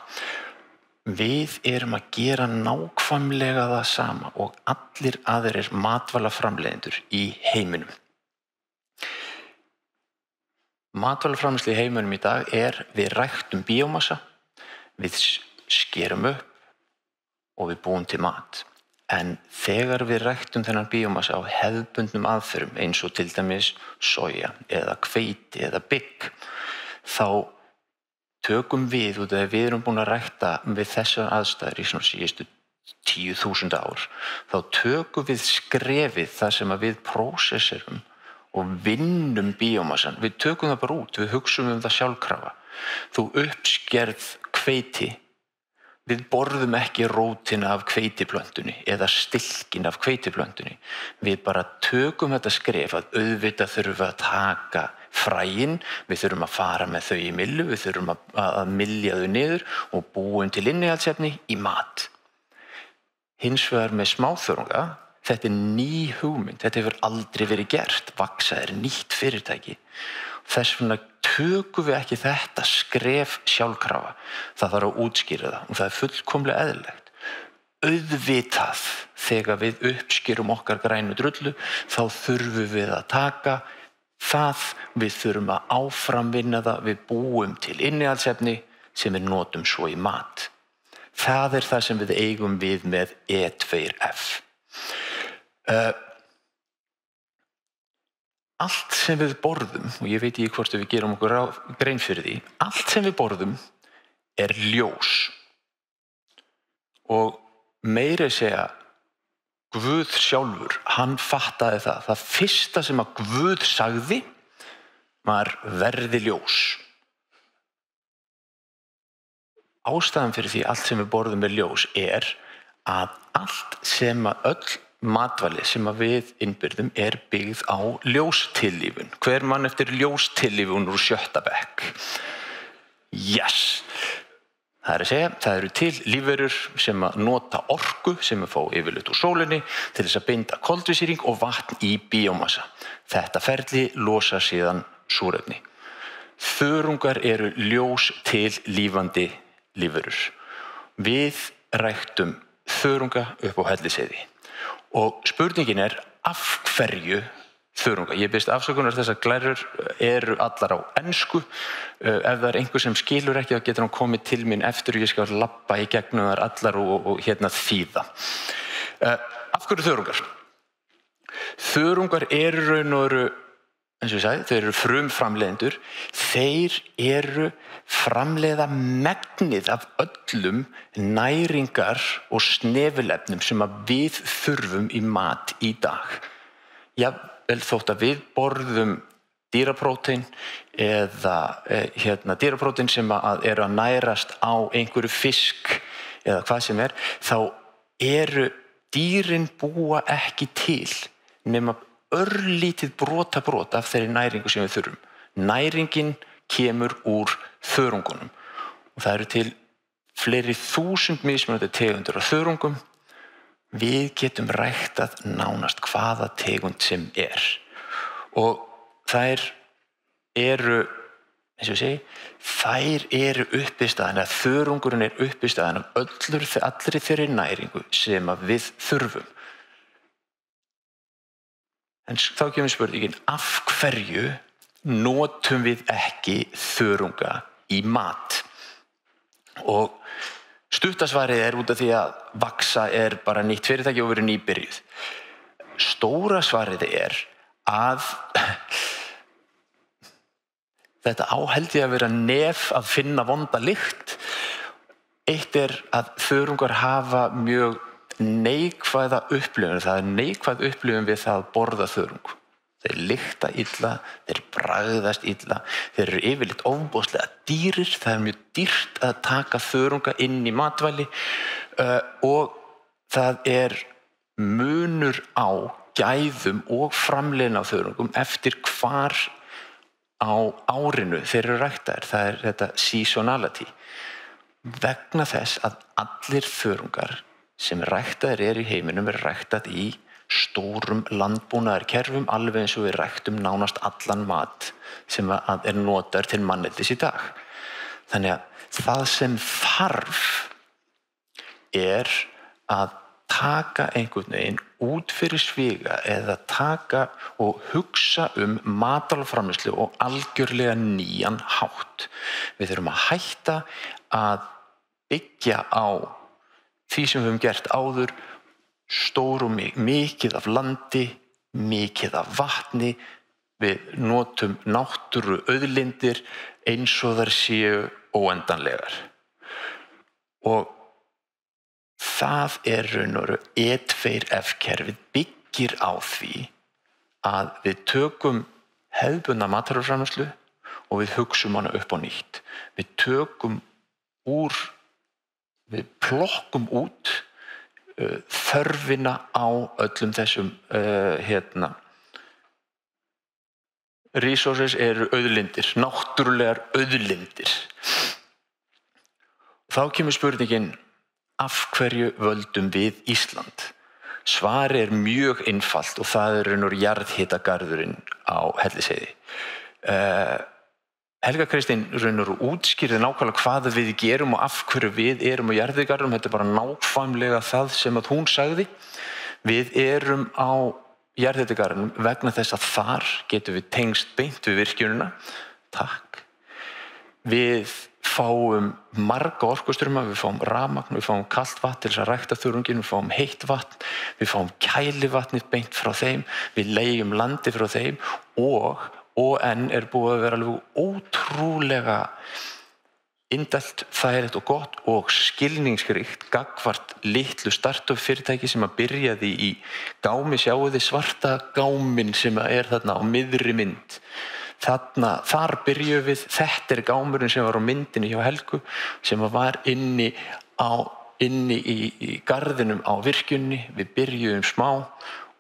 Við erum að gera nákvæmlega það sama og allir aðrir matvælaframleiðendur í heiminum. Matvælaframleiðsla í heiminum í dag við ræktum bíómassa, við skerum upp og við búum til mat. En þegar við ræktum þennan bíómassa á hefðbundnum aðferðum eins og til dæmis soja eða hveiti eða bygg, þá tökum við, út af því við erum búin að rækta við þessar aðstæður í svona síðustu 10.000 ár, þá tökum við skrefið þar sem að við prósesserum og vinnum bíómassan. Við tökum það bara út, við hugsum það sjálfkrafa. Þú uppskerð hveiti, við borðum ekki rótina af hveitiplöntunni eða stilkin af hveitiplöntunni. Við bara tökum þetta skref að auðvitað þurfum við að taka fræin, við þurfum að fara með þau í myllu, við þurfum að mylja þau niður og búum til innihaldsefni í mat. Hins vegar með smáþörunga, þetta ný hugmynd, þetta hefur aldrei verið gert, Vaxa nýtt fyrirtæki. Þess vegna tökum við ekki þetta skref sjálfkrafa, það þarf að útskýra það og það fullkomlega eðlilegt. Auðvitað, þegar við uppskýrum okkar grænu drullu, þá þurfum við að taka það, við þurfum að áframvinna það, við búum til innihaldsefni sem við notum svo í mat. Það það sem við eigum við með E2F. Allt sem við borðum, og ég veit ekki hvort við gerum okkur grein fyrir því, allt sem við borðum ljós. Og meira að segja, Guð sjálfur, hann fattaði það. Það fyrsta sem að Guð sagði var verði ljós. Ástæðan fyrir því allt sem við borðum ljós að allt sem að öll matvæli sem að við innbyrðum byggð á ljóstillífun. Hver mann eftir ljóstillífun úr 7. bekk? Yes! Það að segja, það eru til lífverur sem að nota orku sem að fá yfirleitt úr sólinni til þess að binda koltvísýring og vatn í bíómassa. Þetta ferli losar síðan súrefni. Þörungar ljós til lífandi lífverur. Við ræktum þörunga upp á Hellisheiði. Og spurningin af hverju þörunga? Ég biðst afsökunar, þessar glærur allar á ensku. Ef það einhver sem skilur ekki, þá getur hann komið til mín eftir og ég skal labba í gegnum þær allar og þýða. Af hverju þörungar? Þörungar raun og veru, eins og ég sagði, þeir frumframleiðendur. Þeir framleiða megnið af öllum næringar og snefilefnum sem að við þurfum í mat í dag. Jafnvel þótt að við borðum dýraprótein eða dýraprótein sem að nærast á einhverju fisk eða hvað sem þá dýrin búa ekki til nema örlítið brot af þeirri næringu sem við þurfum. Næringin kemur úr þörungunum og það til fleiri þúsund mismunandi tegundir af þörungum. Við getum ræktað nánast hvaða tegund sem og þær eins og ég segi, þær uppistaðan, eða þörungurinn uppistaðan af allri þeirri næringu sem að við þurfum. En þá kemur spurningin, af hverju notum við ekki þörunga í mat? Og stuttasvarið út af því að Vaxa bara nýtt fyrirtæki og verið nýbyrjuð. Stóra svarið að þetta held ég að vera nef að finna vonda lykt. Eitt að þörungar hafa mjög neikvæða upplifun. Það neikvæð upplifun við það að borða þörung. Þeir lykta illa, þeir bragðast illa, þeir yfirleitt ofboðslega dýrir. Það mjög dýrt að taka þörunga inn í matvæli og það munur á gæðum og framleiðni á þörungum eftir hvar á árinu þeir ræktaðir. Það þetta seasonality. Vegna þess að allir þörungar sem ræktaðir í heiminum ræktað í stórum landbúnaðarkerfum, alveg eins og við ræktum nánast allan mat sem að notaður til manneldis í dag. Þannig að það sem þarf að taka einhvern veginn út fyrir sviga eða taka og hugsa matvælaframleiðslu og algjörlega nýjan hátt. Við þurfum að hætta að byggja á því sem við höfum gert áður, stór og mikið af landi, mikið af vatni. Við notum náttúru auðlindir eins og þær séu óendanlegar. Og það raun og veru E2F-kerfið byggir á því að við tökum hefðbundna matvælaframleiðslu og við hugsum hana upp á nýtt. Við plokkum út þörfina á öllum þessum resources eru auðlindir, náttúrulegar auðlindir. Þá kemur spurningin, af hverju völdum við Ísland? Svarið mjög einfalt og það raunur jarðhitagarðurinn á Hellisheiði. Helga Kristín raunur útskýrði nákvæmlega hvað við gerum og af hverju við erum á jarðhitagarðinum. Þetta bara nákvæmlega það sem að hún sagði. Við erum á jarðhitagarðinum vegna þess að þar getum við tengst beint við virkjunina. Takk. Við fáum marga orkustruma, við fáum rafmagn, við fáum kalt vatn til þess að rækta þörunginn, við fáum heitt vatn, við fáum kælivatnið beint frá þeim, við leigjum landi frá þeim og ON búið að vera alveg ótrúlega indælt, þægilegt og gott og skilningsríkt gagnvart litlu startup fyrirtæki sem að byrjaði í gámi, sjáuði svarta gáminn sem þarna á miðri mynd. Þar byrjuðum við, þetta gámurinn sem var á myndinni hjá Helgu, sem var inni í garðinum á virkjunni. Við byrjuðum smá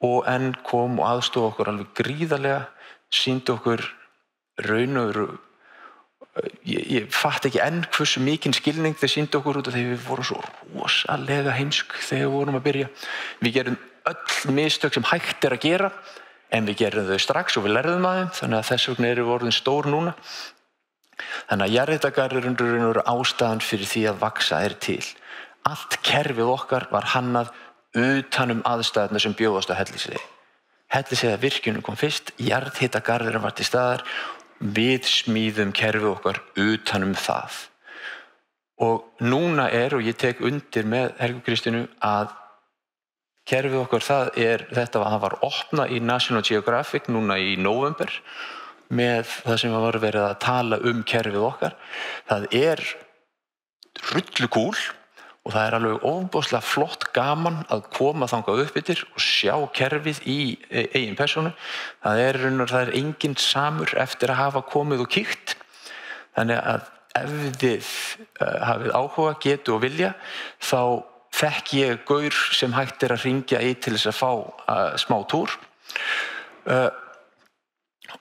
og enn kom og aðstoð okkur alveg gríðarlega, sýndi okkur raun og veru. Ég fatt ekki enn hversu mikinn skilning þeir sýndi okkur út af því við vorum svo rosalega heimsk þegar við vorum að byrja. Við gerum öll mistök sem hægt að gera, en við gerum þau strax og við lærðum að þeim, þannig að þess vegna erum við orðin stór núna. Þannig að jarðhitagarðurinn eru ástæðan fyrir því að vaxa til. Allt kerfið okkar var hannað utan aðstæðurnar sem bjóðast á Hellisheiði. Hellisheiðarvirkjunin kom fyrst, jarðhitagarðurinn var til staðar, við smíðum kerfið okkar utan það. Og núna og ég tek undir með Helgu Kristínu að kerfið okkar, þetta var opnað í National Geographic núna í nóvember með það sem var verið að tala kerfið okkar. Það rullukúl og það alveg ofboðslega flott gaman að koma þangað upp yfir og sjá kerfið í eigin persónu. Það engin samur eftir að hafa komið og kíkt. Þannig að ef þið hafið áhuga, getu og vilja, þá þekk ég gaur sem hægt að hringja í til þess að fá smá túr.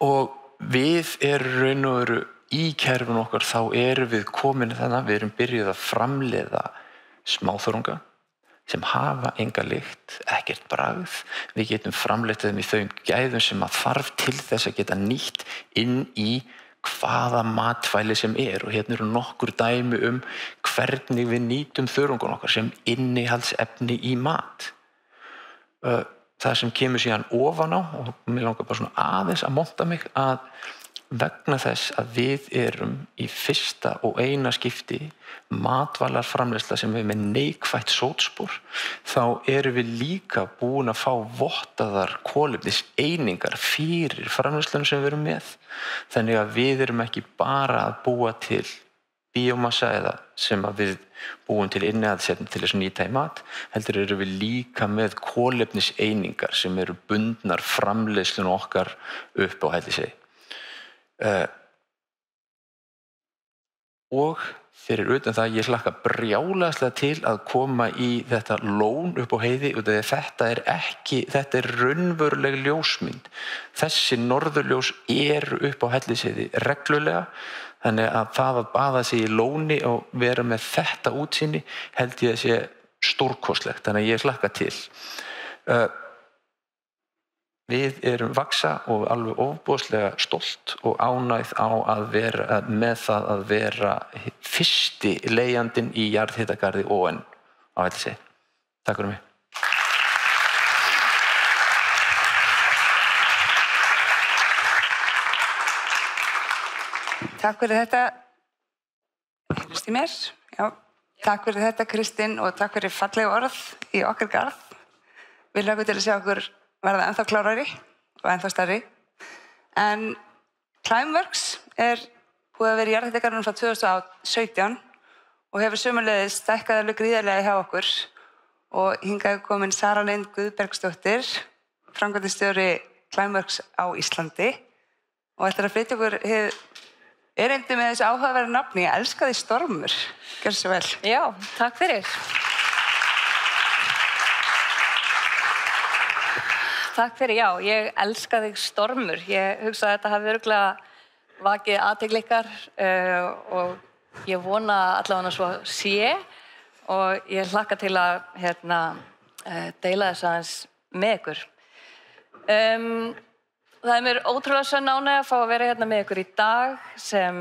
Og við raun og veru í kerfinu okkar, þá við komin þannig, við byrjuð að framleiða smáþörunga sem hafa enga lykt, ekkert bragð. Við getum framleitt þeim í þau gæðum sem að þarf til þess að geta nýtt inn í hvaða matvæli sem og hérna eru nokkur dæmi hvernig við nýtum þörungun okkar sem innihaldsefni í mat. Það sem kemur síðan ofan á, og mér langar bara svona aðeins að monta mig, að vegna þess að við í fyrsta og eina skipti matvælarframleiðsla sem með neikvætt sótspor, þá við líka búin að fá vottaðar kolefniseiningar fyrir framleiðsluna sem við með. Þannig að við ekki bara að búa til bíómassa eða sem að við búum til innihaldsefni til þess að nýta í mat, heldur við líka með kolefniseiningar sem bundnar framleiðsluna okkar upp á Hellisheiði. Og fyrir utan það, ég hlakka brjálæðislega til að koma í þetta lón upp á heiði og þetta raunveruleg ljósmynd. Þessi norðurljós upp á Hellisheiði reglulega, þannig að það að baða sig í lóni og vera með þetta útsýni held ég að sé stórkostlegt, þannig að ég hlakka til. Við vaxa og alveg ofboðslega stolt og ánægð með það að vera fyrsti leigjandinn í jarðhitagarði ON á Hellisheiði. Takk fyrir mig. Takk fyrir þetta, Kristín. Takk fyrir þetta, Kristín, og takk fyrir falleg orð í okkar garð. Við hlökkum til að sjá okkur verða ennþá klárari og ennþá stærri. En Climeworks búið að vera í jarðhitagarðinum frá 2017 og hefur sömuleiðis stækkað alveg gríðarlega hjá okkur. Og hingað komin Sara Lind Guðbergsdóttir, framkvæmdastjóri Climeworks á Íslandi, og ætlar að flytja okkur erindi með þessu áhugaverða nafni. Ég elska því Stormur. Gjörðu svo vel. Já, takk fyrir. Takk fyrir, já, ég elska þig stormur. Ég hugsa að þetta hafi örugglega vakið athygli ykkar og ég vona allavega svo sé og ég hlakka til að deila þess aðeins með ykkur. Það mér ótrúlega sönn ánægja að fá að vera hérna með ykkur í dag sem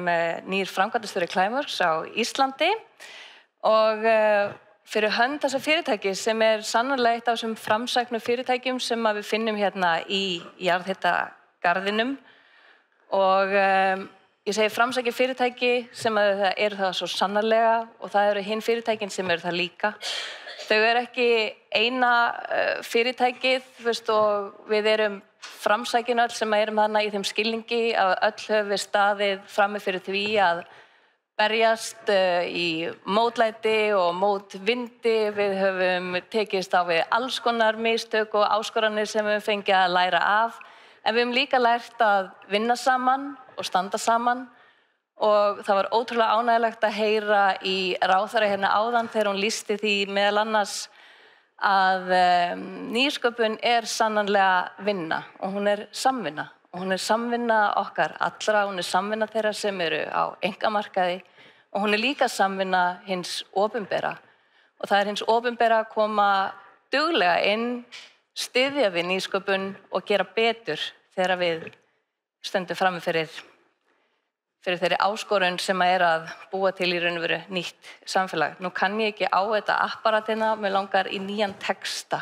nýr framkvæmdastjóri Climeworks á Íslandi og fyrir hönd þessa fyrirtæki sem sannarlega eitt af þessum framsæknu fyrirtækjum sem við finnum hérna í jarðhitagarðinum og ég segi framsækju fyrirtæki sem það eru það svo sannarlega og það eru hinn fyrirtækin sem eru það líka. Þau eru ekki eina fyrirtækið, og við erum framsækin öll sem erum þarna í þeim skilningi að öll höfum við staðið frammi fyrir því að berjast í mótlæti og mótvindi. Við höfum tekist á við alls konar mistök og áskoranir sem við fengið að læra af. En við höfum líka lært að vinna saman og standa saman og það var ótrúlega ánægjulegt að heyra í ráðherra hérna áðan þegar hún lýsti því meðal annars að nýsköpun sannanlega vinna og hún samvinna. Og hún samvinna okkar allra, hún samvinna þeirra sem eru á einkamarkaði og hún líka samvinna hins opinbera. Og það hins opinbera að koma duglega inn, styðja við nýsköpun og gera betur þegar við stöndum frammi fyrir þeirri áskorun sem að búa til í raun og veru nýtt samfélag. Nú kann ég ekki á þetta apparatina, mér langar í nýjan texta.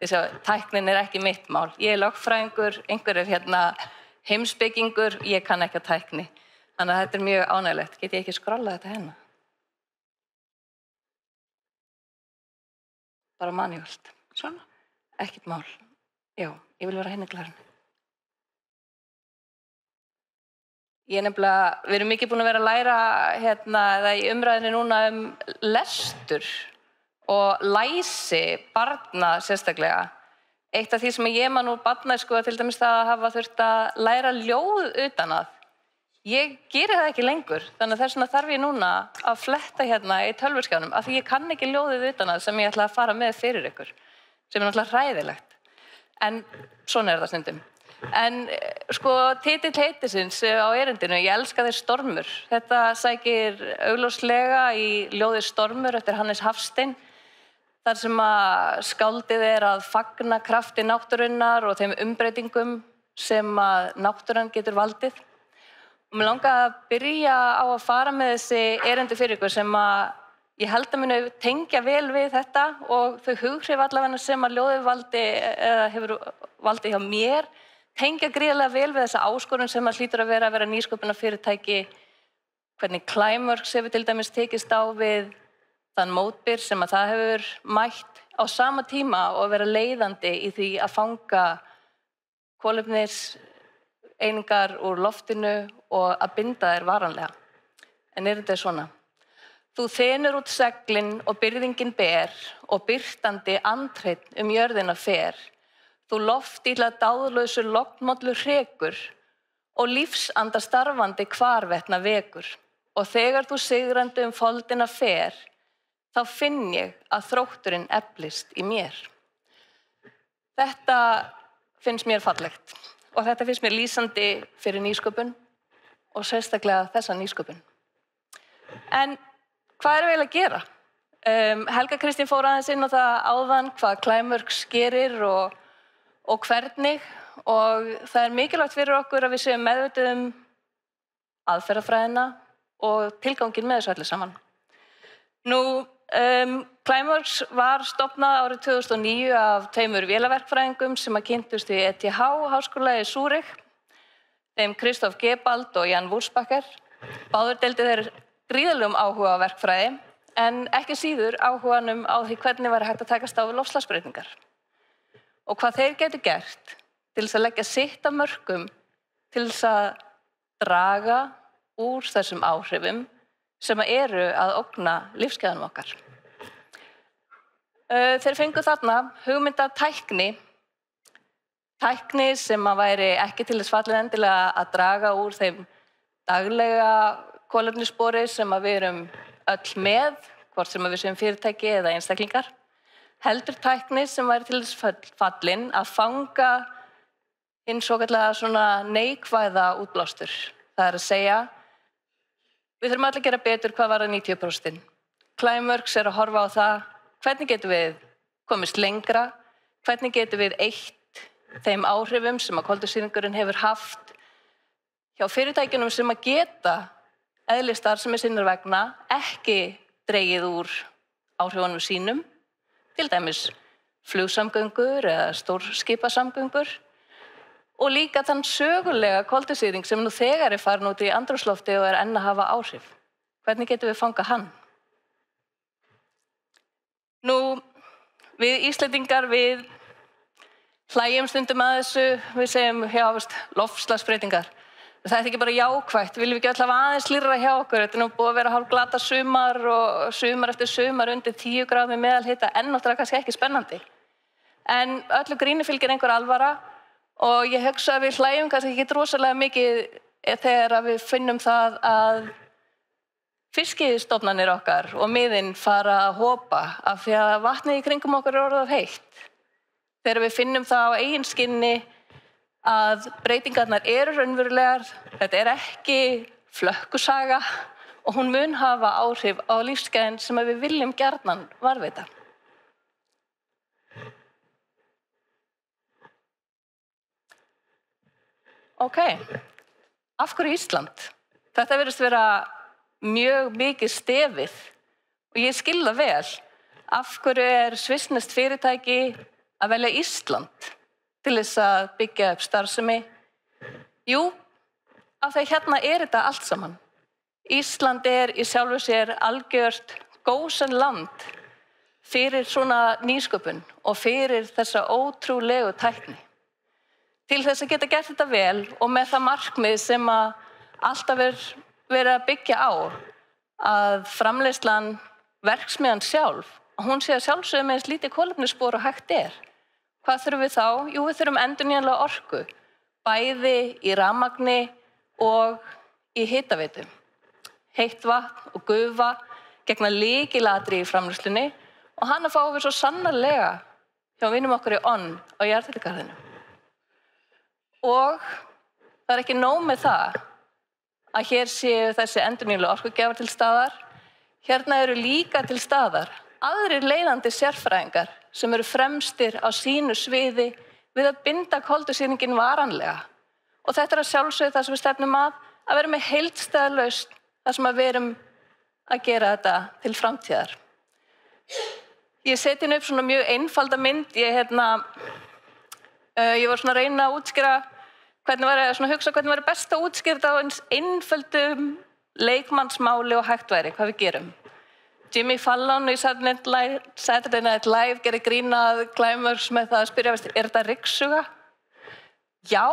Þess að tæknin ekki mitt mál. Ég lögfræðingur, einhver hérna heimspekingur, ég kann ekki að tækni. Þannig að þetta mjög ánægjulegt. Get ég ekki skrollað þetta hérna? Bara manuált. Svona? Ekkert mál. Já, ég vil vera hérna í glarinu. Nefnilega, við erum mikið búin að vera að læra eða í umræðinni núna lestur og læsi barna sérstaklega. Eitt af því sem ég man úr barnæsku til dæmis það að hafa þurft að læra ljóð utan að. Ég geri það ekki lengur, þannig að þess vegna þarf ég núna að fletta hérna í tölvuskjánum af því ég kann ekki ljóðið utan að sem ég ætla að fara með fyrir ykkur, sem náttúrulega hræðilegt. En svona það stundum. En titill heitisins á erindinu, ég elska þér stormur. Þetta sækir augljóslega í ljóðið Stormur eftir Hannes Hafstein. Þar sem að skáldið að fagna krafti náttúrunnar og þeim umbreytingum sem að náttúran getur valdið. Og mér langar að byrja á að fara með þessi erindi fyrir ykkur sem að ég held að muni tengja vel við þetta og þau hughrif allavega sem að ljóðið hefur valdið hjá mér tengja gríðarlega vel við þessa áskorun sem að hlýtur að vera nýsköpunarfyrirtæki, hvernig Climeworks hefur til dæmis tekist á við þann mótbyr sem að það hefur mætt á sama tíma og vera leiðandi í því að fanga kolefniseiningar úr loftinu og að binda þær varanlega. En þetta svona. Þú þenur út seglin og byrðingin ber og byrtandi andhreinn jörðina fer. Þú loftíla dáðlausu lognmollu hrekur og lífsanda starfandi hvarvetna vekur. Og þegar þú sigrandi foldina fer, þá finn ég að þrótturinn eflist í mér. Þetta finnst mér fallegt og þetta finnst mér lýsandi fyrir nýsköpun og sérstaklega þessa nýsköpun. En hvað við eiginlega að gera? Helga Kristín fór aðeins inn á það áðan hvað Climeworks gerir og hvernig og það mikilvægt fyrir okkur að við séum meðvituð aðferðafræðina og tilganginn með þessu öllu saman. Nú, Climeworks var stofnað árið 2009 af 2 vélaverkfræðingum sem að kynntust við ETH háskóla í Zúrich, þeim Christoph Gebald og Jan Wurzbacher. Báðir deildu þeir gríðarlegum áhuga á verkfræði, en ekki síður áhuganum á því hvernig væri hægt að takast á við loftslagsbreytingar. Og hvað þeir getur gert til þess að leggja sitt af mörkum til þess að draga úr þessum áhrifum sem eru að ógna lífsgæðunum okkar. Þeir fengu þarna hugmynda tækni sem að væri ekki til þess fallin endilega að draga úr þeim daglega kolefnisspori sem að við erum öll með, hvort sem við séum fyrirtæki eða einstaklingar. heldur tækni sem væri til þess fallin að fanga hinn svokallaða svona neikvæða útblástur. Það að segja, við þurfum allir að gera betur hvað var það 90%. Climeworks að horfa á það, hvernig getum við komist lengra, hvernig getum við eytt þeim áhrifum sem að koltvísýringurinn hefur haft hjá fyrirtækjunum sem að geta eðli starfsemi sinnar vegna ekki dregið úr áhrifunum sínum, til dæmis flugsamgöngur eða stórskipasamgöngur og líka þann sögulega koltvísýring sem nú þegar farin út í andrúmslofti og enn að hafa áhrif. Hvernig getum við fangað hann? Nú, við Íslendingar, við hlægjum stundum að þessu, við segjum, loftslagsbreytingar. Það ekki bara jákvætt, viljum við ekki alltaf aðeins lýra hjá okkur. Þetta nú búið að vera hálfglata sumar og sumar eftir sumar undir 10 gráð með meðalhita, en náttúrulega kannski ekki spennandi. En öllu gríni fylgir einhver alvara og ég hugsa að við hlægjum kannski ekki rosalega mikið þegar við finnum það að fiskistofnanir okkar og miðin fara að hopa af því að vatnið í kringum okkur orðið of heitt. Þegar við finnum það á eigin skinni að breytingarnar eru raunverulegar, þetta ekki flökkusaga og hún mun hafa áhrif á lífsgæðin sem við viljum gjarnan varðveita. Ok, af hverju Ísland? Þetta virðist vera mjög mikið stefið og ég skil það vel. Af hverju svissneskt fyrirtæki að velja Ísland til þess að byggja upp starfsemi? Jú, af því hérna þetta allt saman. Ísland í sjálfu sér algjört gósen land fyrir svona nýsköpun og fyrir þessa ótrúlegu tækni. Til þess að geta gert þetta vel og með það markmið sem að alltaf verið að byggja á að framleiðslan verksmiðjan sjálf, hún sé að sjálfsögðu með eins lítið kolefnisspor og hægt Hvað þurfum við þá? Jú, við þurfum endurnýjanlega orku, bæði í rafmagni og í hitaveitu. Heitt vatn og gufa gegna lykilatriði í framleiðslunni og hana fáum við svo sannarlega hjá vinum okkur í ON á jarðhitagarðinu. Og það ekki nóg með það að hér séu þessi endurnýjanlega orkugjafar til staðar. Hérna eru líka til staðar aðrir leiðandi sérfræðingar sem eru fremstir á sínu sviði við að binda koltvísýringinn varanlega. Og þetta að sjálfsögðu það sem við stefnum að vera með heildstæða lausn þar sem við erum að gera þetta til framtíðar. Ég seti upp svona mjög einfalda mynd. Ég var svona að reyna að útskýra hvernig væri best að útskýra þetta á eins einföldum leikmannsmáli og hægt væri, hvað við gerum. Jimmy Fallon í Saturday Night Live gerir grín að Climeworks með það að spyrja, þetta ryksuga? Já,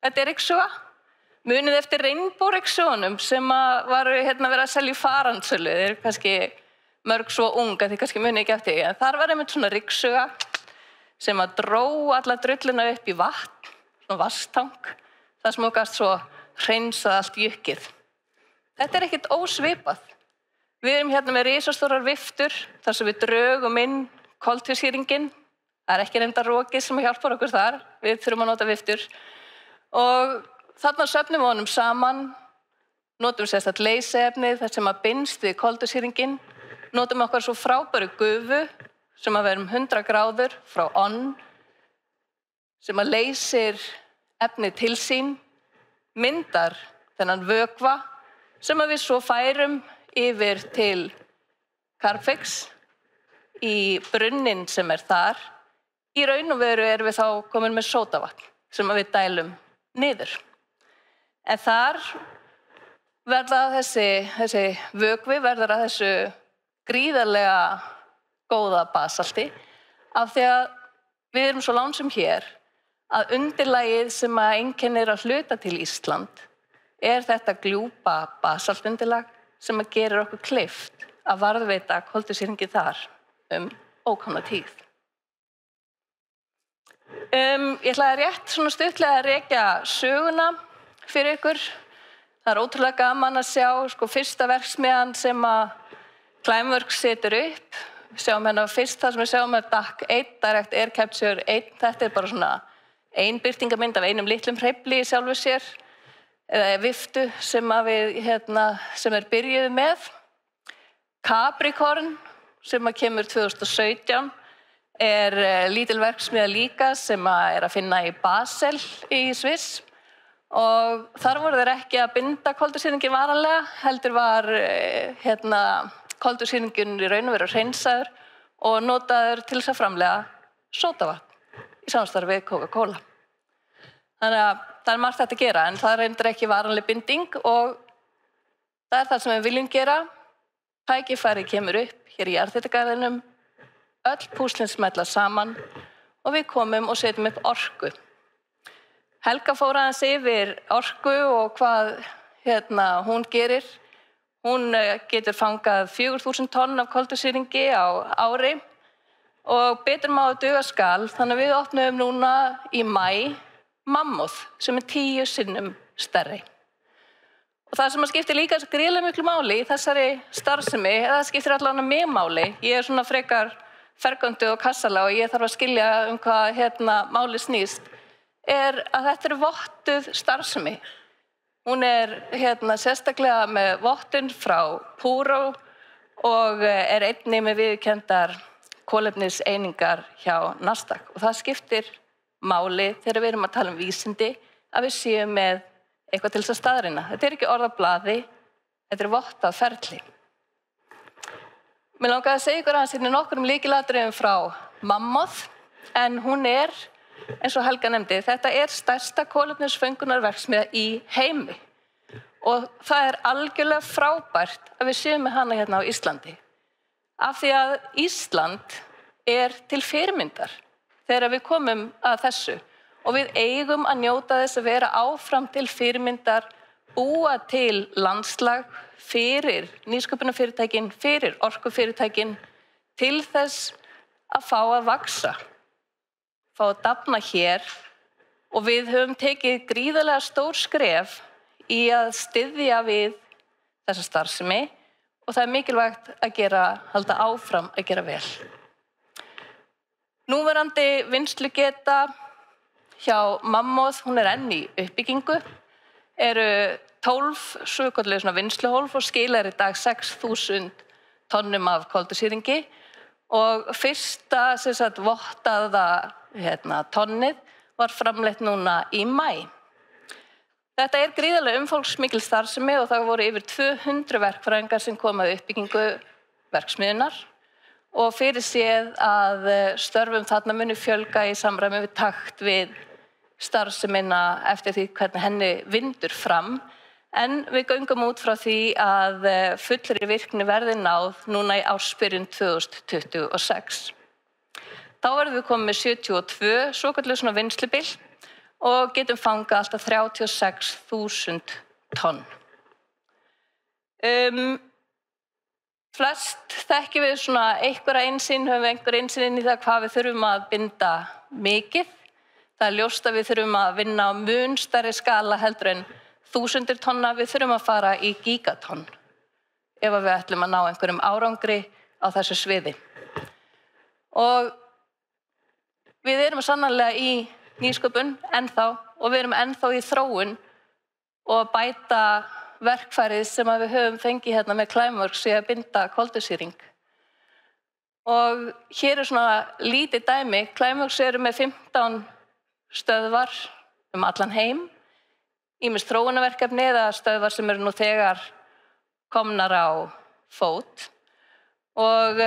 þetta ryksuga. Munið eftir Rainbow-ryksugunum sem varu verið að selja í Faransölu. Þeir eru kannski mörg svo ung að þið kannski munið ekki eftir. En þar var einmitt svona ryksuga sem að dró alla drulluna upp í vatn, svona vatnstang, þar sem okkar svo hreinsað allt jukkið. Þetta ekkert ósvipað. Við erum með risastórar viftur þar sem við drögum inn koltvísýringinn. Það ekki reynda rokið sem hjálpar okkur þar. Við þurfum að nota viftur. Og þarna söfnum við honum saman, notum sérstætt leysiefnið þar sem að bindst við koltvísýringinn, notum okkar svo frábæru gufu sem að vera 100 gráður frá ON, sem að leysir efnið til sín, myndar þennan vökva sem að við svo færum yfir til Carbfix í brunnin sem þar. Í raun og veru erum við þá komin með sódavatn sem við dælum niður. En þar verða þessi vökvi verður að þessu gríðarlega góða basalti af því að við erum svo lánsum hér að undirlagið sem að einkennir að hluta til Ísland þetta gljúpa basaltundirlag sem að gerir okkur kleift að varðveita koltvísýringinn þar ókomna tíð. Ég ætlaði rétt svona stuttlega að rekja söguna fyrir ykkur. Það ótrúlega gaman að sjá fyrsta verksmiðjan sem að Climeworks setur upp Við sjáum hérna fyrst það sem við sjáum DAC 1, Direct Air Capture 1. Þetta bara svona ein birtingamynd af einum litlum hreyfli í sjálfu sér, eða viftu sem við sem byrjuð með. Capricorn sem kemur 2017 lítil verksmiðja líka sem að finna í Basel í Sviss. Og þar voru þeir ekki að binda koltvísýringinn varanlega, heldur var koltvísýringinn í raun og veru hreinsaður og notaður til þess að framleiða sódavatn í samstarfi við Coca-Cola. Þannig að það margt hægt að gera, en það reyndir ekki varanleg binding og það það sem við viljum gera. Tækifæri kemur upp hér í jarðhitagarðinum, öll púslin smella saman og við komum og setjum upp orku. Helga fór aðeins yfir orku og hvað hún gerir. Hún getur fangað 4.000 tonn af koltvísýringi á ári og betur má að duga skal, þannig að við opnum núna í maí Mammoth sem 10 sinnum stærri. Og það sem skiptir líka gríðarlega miklu máli í þessari starfsemi, það skiptir allavega mig máli. Ég svona frekar fergöndu og kassala og ég þarf að skilja hvað máli snýst. Að þetta vottuð starfsemi. Hún sérstaklega með vottun frá Puro og einnig með viðurkenndar kolefniseiningar hjá Nasdaq. Og það skiptir máli þegar við erum að tala vísindi að við séum með eitthvað til þess að staðreyna. Þetta ekki orð á blaði, þetta vottað ferli. Mér langaði að segja ykkur aðeins nokkrum lykilatriðum frá Mammoth, en hún eins og Helga nefndi, þetta stærsta kolefnisföngunarverksmiðja í heimi og það algjörlega frábært að við séum með hana hérna á Íslandi. Af því að Ísland til fyrirmyndar þegar við komum að þessu og við eigum að njóta þess að vera áfram til fyrirmyndar, búa til landslag fyrir nýsköpunarfyrirtækin, fyrir orkufyrirtækin, til þess að fá að vaxa. Fá að dafna hér og við höfum tekið gríðarlega stór skref í að styðja við þessa starfsemi og það mikilvægt að halda áfram að gera vel. Núverandi vinnslugeta hjá Mammoth, hún enn í uppbyggingu, eru 12 svokölluð vinnsluhólf og skilar í dag 6.000 tonnum af koltvísýringi og fyrsta vottaða tonnið var framleitt núna í maí. Þetta gríðarlega umfangsmikil starfsemi og það voru yfir 200 verkfræðingar sem komu að uppbyggingu verksmiðjunnar og fyrirséð að störfum þarna muni fjölga í samræmi við takt við starfsemina eftir því hvernig henni vindur fram. En við göngum út frá því að fullri virkni verði náð núna í ársbyrjun 2026. Þá verðum við komið með 72 svokölluð vinnslubil og getum fangað alltaf 36.000 tonn. Flest þekkjum við einhverja einsýn, höfum við einhverja einsýn inn í það hvað við þurfum að binda mikið. Það ljóst að við þurfum að vinna á mun stærri skala heldur en 1000 tonna, við þurfum að fara í gigatonn ef við ætlum að ná einhverjum árangri á þessu sviði. Og við erum sannarlega í nýsköpun ennþá og við erum ennþá í þróun og bæta verkfærið sem við höfum fengið hérna með Climeworks í að binda koltvísýring. Og hér lítið dæmi. Climeworks eru með 15 stöðvar allan heim, ýmist þróunarverkefni eða stöðvar sem eru nú þegar komnar á fót. Og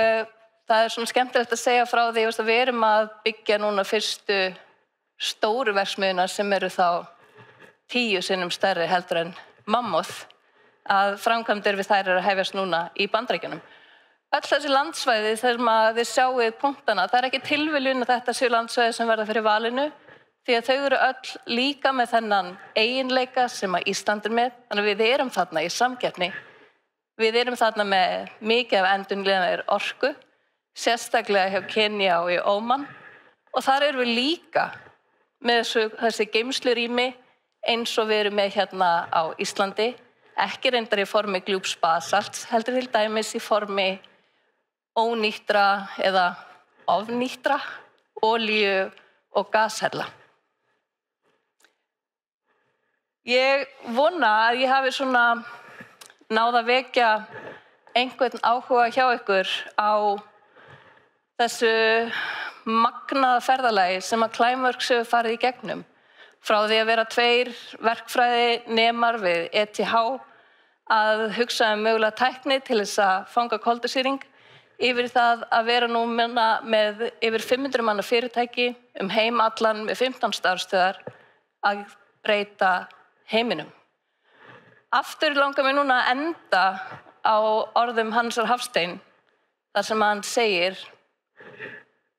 það skemmtilegt að segja frá því að við erum að byggja núna fyrstu stóru verksmiðjuna sem eru þá 10 sinnum stærri heldur en Mammoth, að framkvæmdir við þær eru að hefjast núna í Bandaríkjunum. Öll þessi landsvæði þegar þið sjáið punktana, það ekki tilviljun að þetta séu landsvæði sem verða fyrir valinu, því að þau eru öll líka með þennan eiginleika sem að Ísland með, þannig að við erum þarna í samkeppni. Við erum þarna með mikið af endurnýjanlegri orku, sérstaklega hjá Kenya og í Oman, og þar erum við líka með þessi geymslurými eins og við erum með hérna á Íslandi, ekki reyndar í formi glúps basalts, heldur til dæmis í formi ónýttra eða ofnýttra olíu- og gashella. Ég vona að ég hafi svona náð að vekja einhvern áhuga hjá ykkur á þessu magnaða ferðalagi sem að Climeworks hefur farið í gegnum. Frá því að vera 2 verkfræðinemar við ETH að hugsa mögulega tækni til þess að fanga koltvísýring yfir það að vera nú með yfir 500 manna fyrirtæki heim allan með 15 starfsstöðvar að breyta heiminum. Aftur langar mér núna að enda á orðum Hansar Hafstein þar sem hann segir: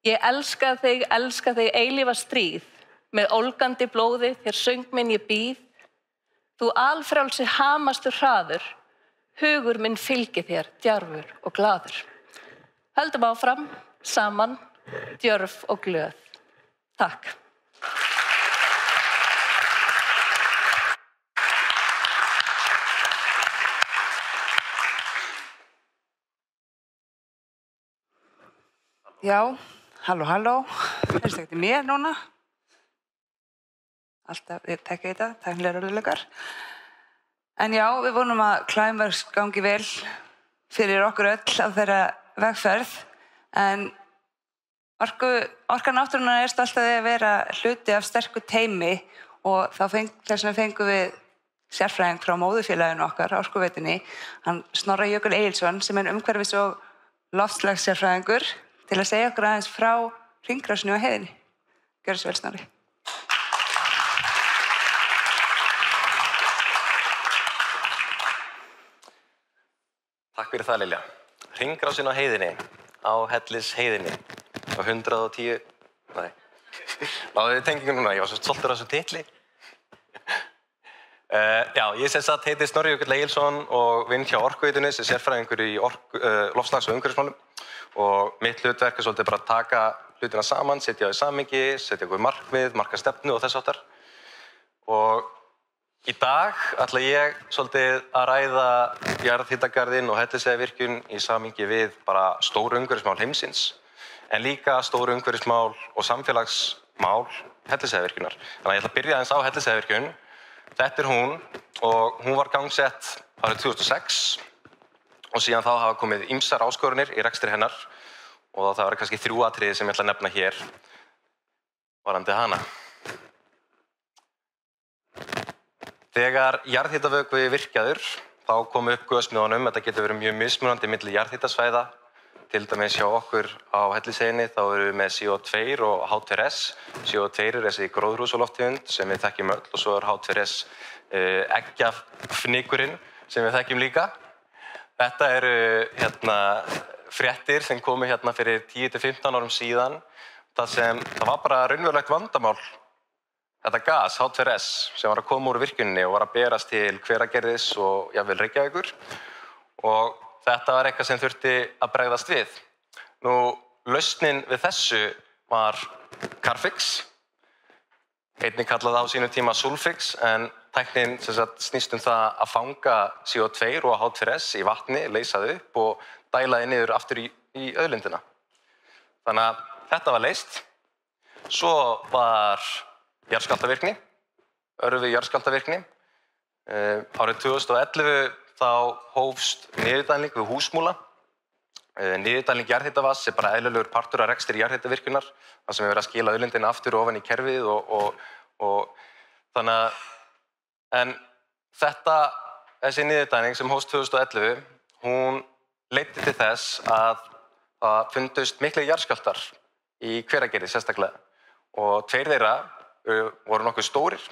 Ég elska þig eilífa stríð, með ólgandi blóði þér söng minn ég býð. Þú alfrjálsi hamastur hraður, hugur minn fylgi þér djarfur og glaður. Höldum áfram, saman, djörf og glöð. Takk. Já, halló, finnst ekki mér núna? Alltaf, ég tekja þetta, tæknilegar örðuleikar. En já, við vonum að Climeworks gangi vel fyrir okkur öll á þeirra vegferð. En Orka náttúrunnar alltaf að vera hluti af sterku teymi og þess vegna fengum við sérfræðing frá móðurfélaginu okkar, Orkuveitunni, hann Snorra Jökull Egilsson, sem umhverfis- og loftslagssérfræðingur, til að segja okkur aðeins frá hringrásinu á heiðinni. Gjörðu svo vel, Snorri. Takk fyrir það, Lilja. Hringrásin á heiðinni, á Hellisheiðinni, á 110... Nei, náðu þið tengingu núna, ég var svo stoltur af þessu titli. Já, ég heiti Snorri Jökull Egilsson og vinn hjá Orkuveitunni sem sérfræðingur í loftslags- og umhverfismálum. Og mitt hlutverk er svolítið bara að taka hlutina saman, setja það í samhengi, setja okkur markmið, marka stefnu og þess háttar. Og í dag ætla ég svolítið að ræða jarðhitagarðinn og Hellisheiðarvirkjun í samhengi við bara stóru umhverfismál heimsins, en líka stóru umhverfismál og samfélagsmál Hellisheiðarvirkjunar. Þannig að ég ætla að byrja aðeins á Hellisheiðarvirkjun. Þetta er hún og hún var gangsett árið 2006. Og síðan þá hafa komið ýmsar áskorunir í rekstri hennar og það var kannski 3 atriði sem ég ætla að nefna hér varðandi hana. Þegar jarðhitavökvi virkjaður, þá komu upp gosmjónum. Þetta getur verið mjög mismunandi milli jarðhitasvæða. Til dæmis hjá okkur á Hellisheiðinni þá erum við með CO2 og H2S. CO2 er þessi gróðurhúsalofttegund sem við þekkjum öll og svo er H2S eggjafnykurinn sem við þekkjum líka. Þetta eru fréttir sem komu fyrir 10-15 árum síðan. Það var bara raunverulegt vandamál. Þetta gas, H2S, sem var að koma úr virkjuninni og var að berast til Hveragerðis og jafnvel Reykjavíkur. Og þetta var eitthvað sem þurfti að bregðast við. Nú, lausnin við þessu var Carfix. Einnig kallað á sínum tíma Sulfix, en tæknin snýst það að fanga CO2 og H2S í vatni, leysa þau upp og dæla þau niður aftur í auðlindina. Þannig að þetta var leyst. Svo var jarðskjálftavirkni, örvi jarðskjálftavirkni. Árið 2011 þá hófst niðurdæling við Húsmúla. Niðurdæling jarðhitavatns er bara eðlilegur partur af rekstri jarðhitavirkjunar, þar sem við verðum að skila auðlindina aftur ofan í kerfið og þannig að en þessi niðurdæling sem hófst 2011, hún leiddi til þess að það fundust miklir jarðskjálftar í Hveragerði sérstaklega. Og 2 þeirra voru nokkuð stórir,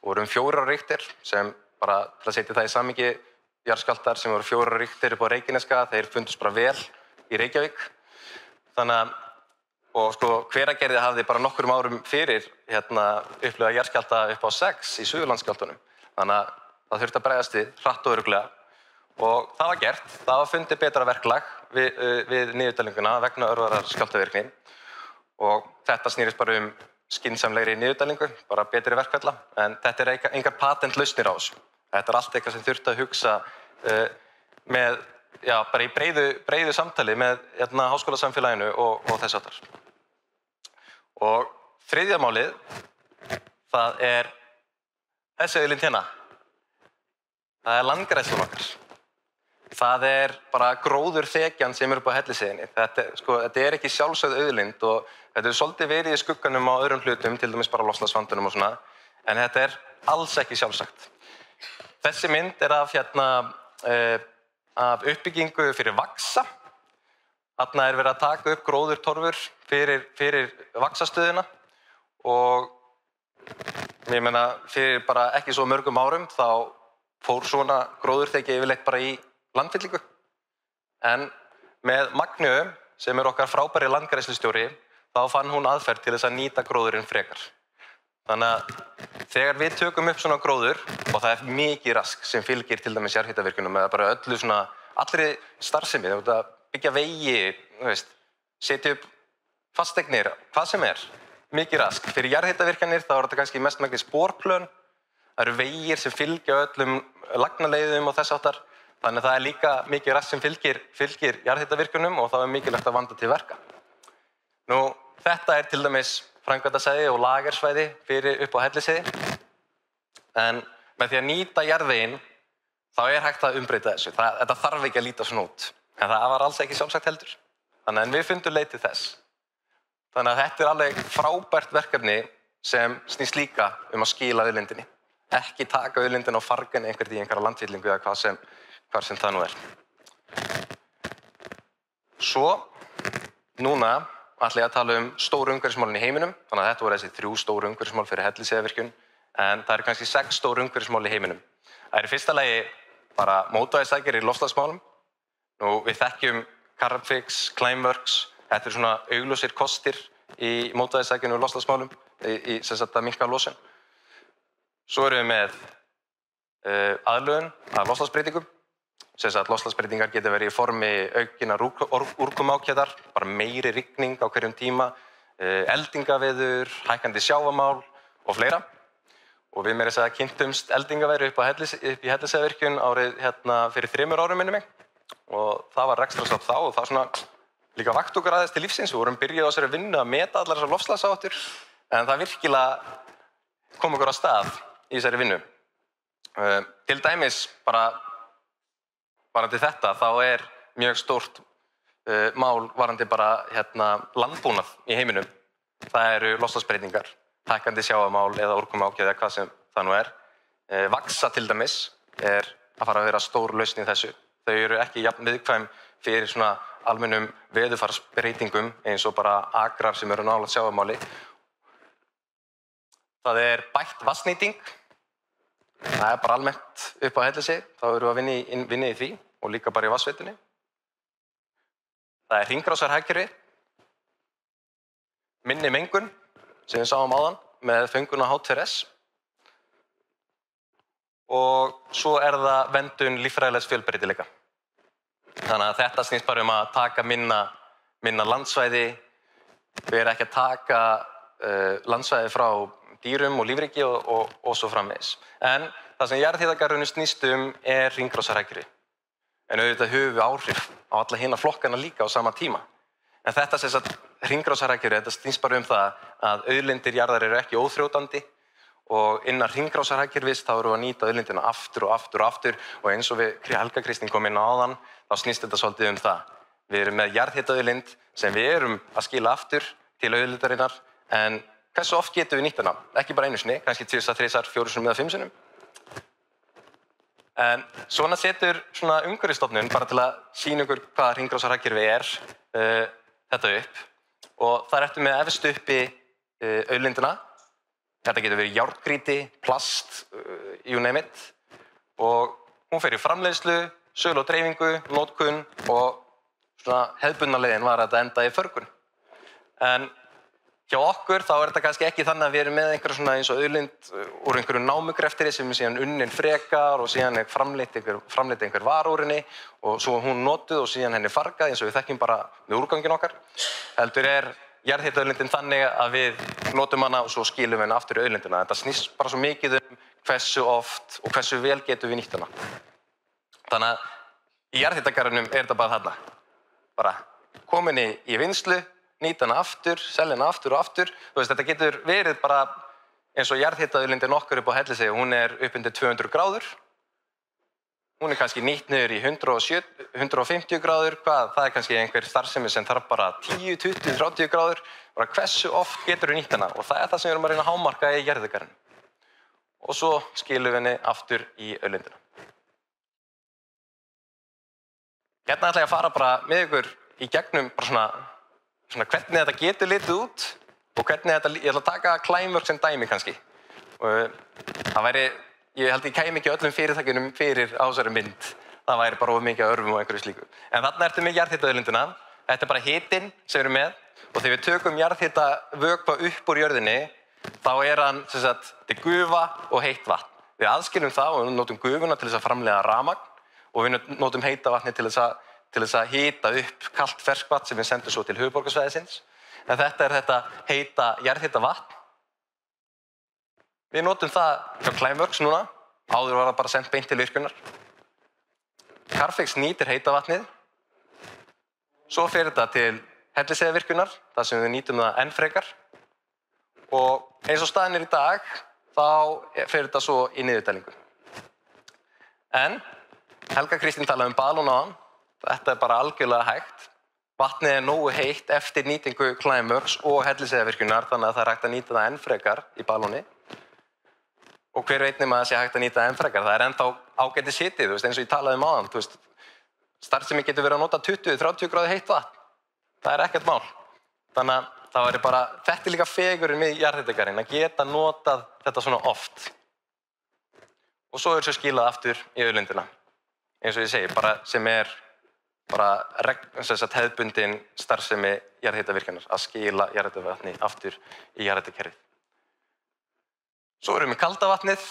voru 4 á Richter, sem bara til að setja það í samhengi, jarðskjálftar sem voru 4 á Richter upp á Reykjaneskaga, þeir fundust bara vel í Reykjavík. Þannig að Hveragerði hafði bara nokkrum árum fyrir upplifað jarðskjálfta upp á 6 í Suðurlandsskjálftunum. Þannig að það þurfti að bregðast við hratt og örugglega. Og það var gert. Það var fundið betra verklag við niðurdælinguna vegna örvarar skjálftavirkni. Og þetta snýrist bara skynsamlegri niðurdælingu, bara betri verkfalla. En þetta engar patentlausnir á þessu. Þetta allt eitthvað sem þurfti að hugsa með bara í breiðu samtali með háskólasamfélaginu og þess aftar. Og þriðja málið, það er þessi auðlind hérna. Það er landgræðslan okkar. Það er bara gróðurþekjan sem upp á Hellisheiðinni. Þetta er ekki sjálfsögð auðlind og þetta er svolítið verið í skugganum á öðrum hlutum, til dæmis bara loftslagsvandanum og svona, en þetta er alls ekki sjálfsagt. Þessi mynd er af uppbyggingu fyrir vaxa. Þarna er verið að taka upp gróðurtorfur fyrir vaxastöðina og ég meina fyrir bara ekki svo mörgum árum þá fór svona gróðurþekja yfirleitt bara í landfyllingu. En með Magneu, sem er okkar frábæri landgræðslustjóri, þá fann hún aðferð til þess að nýta gróðurinn frekar. Þannig að þegar við tökum upp svona gróður, og það er mikið rask sem fylgir til dæmis jarðhitavirkjunum eða bara allri starfsemi, að byggja vegi, setja upp fasteignir, hvað sem er, mikið rask. Fyrir jarðhitavirkjanir þá er þetta kannski mestmegnis sporplön, það eru vegir sem fylgja öllum lagnaleiðum og þess áttar, þannig að það er líka mikið rask sem fylgir jarðhitavirkjunum og þá er mikilvægt að vanda til verka. Nú, þetta er til dæmis framkvæmdasvæði og lagersvæði fyrir upp á Hellisheiði, en með því að nýta jarðveginn þá er hægt að umbreyta þessu. Þetta þarf ekki að líta svona út, en það var alls ekki sjálfsagt heldur. Þannig að við fundum leið til þess. Þannig að þetta er alveg frábært verkefni sem snýst líka að skila auðlindinni. Ekki taka auðlindina og farga henni í einhverja landfyllingu eða hvar sem það nú er. Svo, núna ætla ég að tala stóru umhverfismálin í heiminum. Þannig að þetta voru þessi 3 stóru umhverfismál fyrir Hellisheiðarvirkjun, en það eru kannski 6 stóru umhverfismál í heiminum. Það er í fyrsta lagi bara mótvægisaðgerðir í loftslagsmálum. Nú, við þekkjum Carbfix, Climeworks, þetta eru svona augljósir kostir í mótvægisaðgerðum og loftslagsmálum, sem sagt að minnka losun. Svo erum við með aðlögun að loftslagsbreytingum, sem sagt loftslagsbreytingar geta verið í formi aukinnar úrkomuákæðar, bara meiri rigning á hverjum tíma, eldingaveður, hækkandi sjávarmál og fleira. Og við meira að segja kynntumst eldingaveðri upp í Hellisheiðarvirkjun árið fyrir 3 árum minnum mig. Og það var rekstrarstopp þá og það svona líka vakt okkur aðeins til lífsins. Við vorum byrjuð á þessari vinnu að meta allar þessar loftslagsáhættur, en það virkilega kom okkur á stað í þessari vinnu. Til dæmis bara varðandi þetta, þá er mjög stórt mál varðandi bara landbúnað í heiminum. Það eru loftslagsbreytingar, hækkandi sjávarmál eða úrkomuákæði eða hvað sem það nú er. Vaxa til dæmis er að fara að vera stór lausn í þessu. Þau eru ekki jafn viðkvæm fyrir svona almennum veðurfarsbreytingum eins og bara akrar sem eru nálægt sjávarmáli. Það er bætt vatnsnýting. Það er bara almennt upp á Hellisheiði. Þá erum við að vinna í því og líka bara í vatnsveitunni. Það er hringrásarhagkerfi. Minni mengun, sem við sáum áðan, með föngun á H2S. Og svo er það verndun líffræðilegs fjölbreytileika. Þannig að þetta snýst bara að taka minna landsvæði. Við erum ekki að taka landsvæði frá dýrum og lífríki og svo framvegis. En það sem jarðhitagarðurinn snýst er hringrásarhagkerfi. En auðvitað höfum við áhrif á alla hina flokkana líka á sama tíma. En þetta sem sagt hringrásarhagkerfi, þetta snýst bara það að auðlindir jarðar eru ekki óþrjótandi og innan hringrásarhagkerfis þá erum við að nýta auðlindina aftur og aftur og aftur og eins og Helga Kristín kom inn á áðan, þá snýst þetta svolítið það. Við erum með jarðhitaauðlind sem við erum að skila aftur til auðlindarinnar, en hversu oft getum við nýtt hana? Ekki bara einu sinni, kannski 2, 3, 4 sinum eða 5 sinum. En svona setur umhverfisstofnun bara til að sýna ykkur hvað hringrásarhagkerfi er þetta upp. Og þar ertu með efst uppi auðlindina. Þetta getur verið járngrýti, plast, you name it. Og hún fer í framleiðslu, sölu og dreifingu, notkun og svona hefðbundna leiðin var að þetta enda í förgun. En hjá okkur þá er þetta kannski ekki þannig að við erum með einhverja svona eins og auðlind úr einhverju námugreftri sem er síðan unnin frekar og síðan er framleitt einhver var úr henni og svo hún notuð og síðan henni fargað eins og við þekkjum bara með úrgangin okkar. Heldur er jarðhitaauðlindin þannig að við notum hana og svo skilum við henni aftur í auðlindina. Þetta snýst bara svo mikið hversu oft og hversu vel getum við nýtt hana. Þannig að Í jarðhitagarðinum þetta bara þarna. Bara komin í vinnslu, nýta hana aftur, selja hana aftur og aftur. Þú veist, þetta getur verið bara eins og jarðhitaauðlindin okkar upp á Hellisheiði, hún upp undir 200 gráður. Hún kannski nýtt niður í 150 gráður, það kannski einhver starfsemi sem þarf bara 10, 20, 30 gráður. Bara hversu oft getur þú nýtt hana? Og það það sem við erum að reyna að hámarka í jarðhitagarðinum. Og svo skilum við henni aftur í auðlindina. Hérna ætla ég að fara bara með ykkur í gegnum bara svona hvernig þetta getur litið út og hvernig þetta, ég ætla að taka Climeworks sem dæmi kannski. Og það væri, ég held ég kæmi ekki öllum fyrirtækjunum fyrir á þessari mynd. Það væri bara of mikið örfum og einhverju slíku. En þarna ertu með jarðhitaauðlindina. Þetta bara hitinn sem við erum með. Og þegar við tökum jarðhitavökva upp úr jörðinni, þá hann sem sagt, þetta gufa og heitt vatn. Við aðskilum það og við notum gufuna til þess að framleiða rafmagn og við notum heita vatni til þess að hita upp kalt ferskvatn sem við sendum svo til höfuðborgarsvæðisins. En þetta heita jarðhitavatn. Við notum það hjá Climeworks núna. Áður var það bara sendt beint til virkunar. Carfix nýtir heita vatnið. Svo fer þetta til Hellisheiðarvirkjunar, þar sem við nýtum það enn frekar. Og eins og staðan í dag, þá fer þetta svo í niðurdælingu. En Helga Kristín talaði baðlón áðan. Þetta bara algjörlega hægt. Vatnið nógu heitt eftir nýtingu Climeworks og Hellisheiðarvirkjunar, þannig að það hægt að nýta það enn frekar í baðlóni. Og hver veit nema að það sé hægt að nýta það enn frekar. Það ennþá ágætis hitið, eins og ég talaði áðan. Starfsemi getur verið að nota 20-30 gráðu heitt vatn. Það ekkert mál. Þannig að það væri bara, þetta líka fegurinn við jarðhitagarðinn, að geta notað þetta svona oft. Og svo svo skilað aftur í auðlindina. Eins og ég segi, bara sem bara hefðbundin starfsemi jarðhitavirkjunar, að skila jarðhitavatni aftur í jarðhitakerfið. Svo erum við kalda vatnið.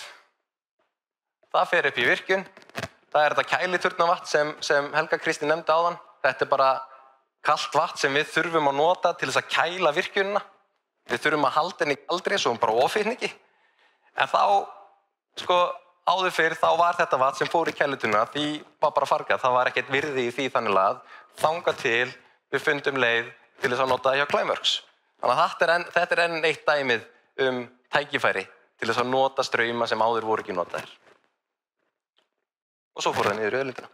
Það fer upp í virkjun. Það þetta kæliturnavatn sem Helga Kristín nefndi áðan. Þetta bara kalt vatn sem við þurfum að nota til þess að kæla virkjunina. Við þurfum að halda henni kaldri svo hún bara ofhitni ekki. En þá, áður fyrr, þá var þetta vatn sem fór í kælitunna, því var bara fargað. Það var ekkert virði í því þannig að þangað til við fundum leið til þess að nota það hjá Climeworks. Þannig að þetta enn eitt dæmið tækifæri til þess að nota strauma sem áður voru ekki notaðir. Og svo fór það niður í auðlindina.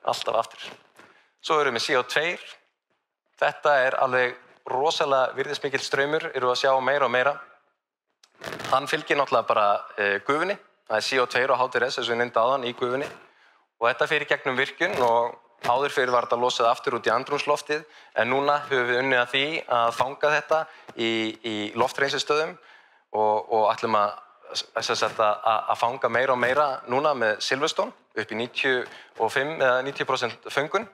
Alltaf aftur. Svo erum við CO2. Þetta alveg rosalega virðismikill straumur, erum við að sjá meira og meira. Hann fylgir náttúrulega bara gufunni. Það CO2 og H2S, eins og ég nefndi áðan, í gufunni. Og þetta fer í gegnum virkjun og áður fyrir var þetta losað aftur út í andrúmsloftið. En núna höfum við unnið að því að fanga þetta í loftreynslustöðum og ætlum að fanga meira og meira núna með Silverstone upp í 95 eða 90% föngun.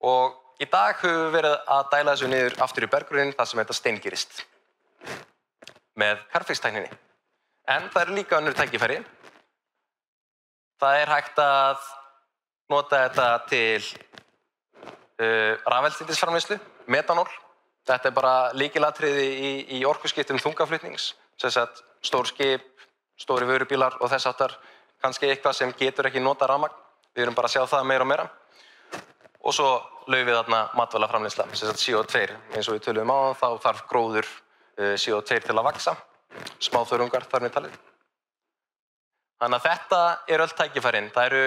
Og í dag höfum við verið að dæla þessu niður aftur í berggrunninn þar sem þetta steingerist með Carfix-tækninni. En það líka önnur tækifæri. Það hægt að nota þetta til rafeldsneytisframleiðslu, metanól. Þetta bara lykilatriði í orkuskiptum þungaflutnings. Stór skip, stóri vörubílar og þess háttar. Kannski eitthvað sem getur ekki nota rafmagn. Við erum bara að sjá það meira og meira. Og svo laufið þarna matvælaframleiðsla, CO2. Eins og við töluðum á þá þarf gróður CO2 til að vaxa. Smáþörungar þar með talið. Þannig að þetta öll tækifærin. Það eru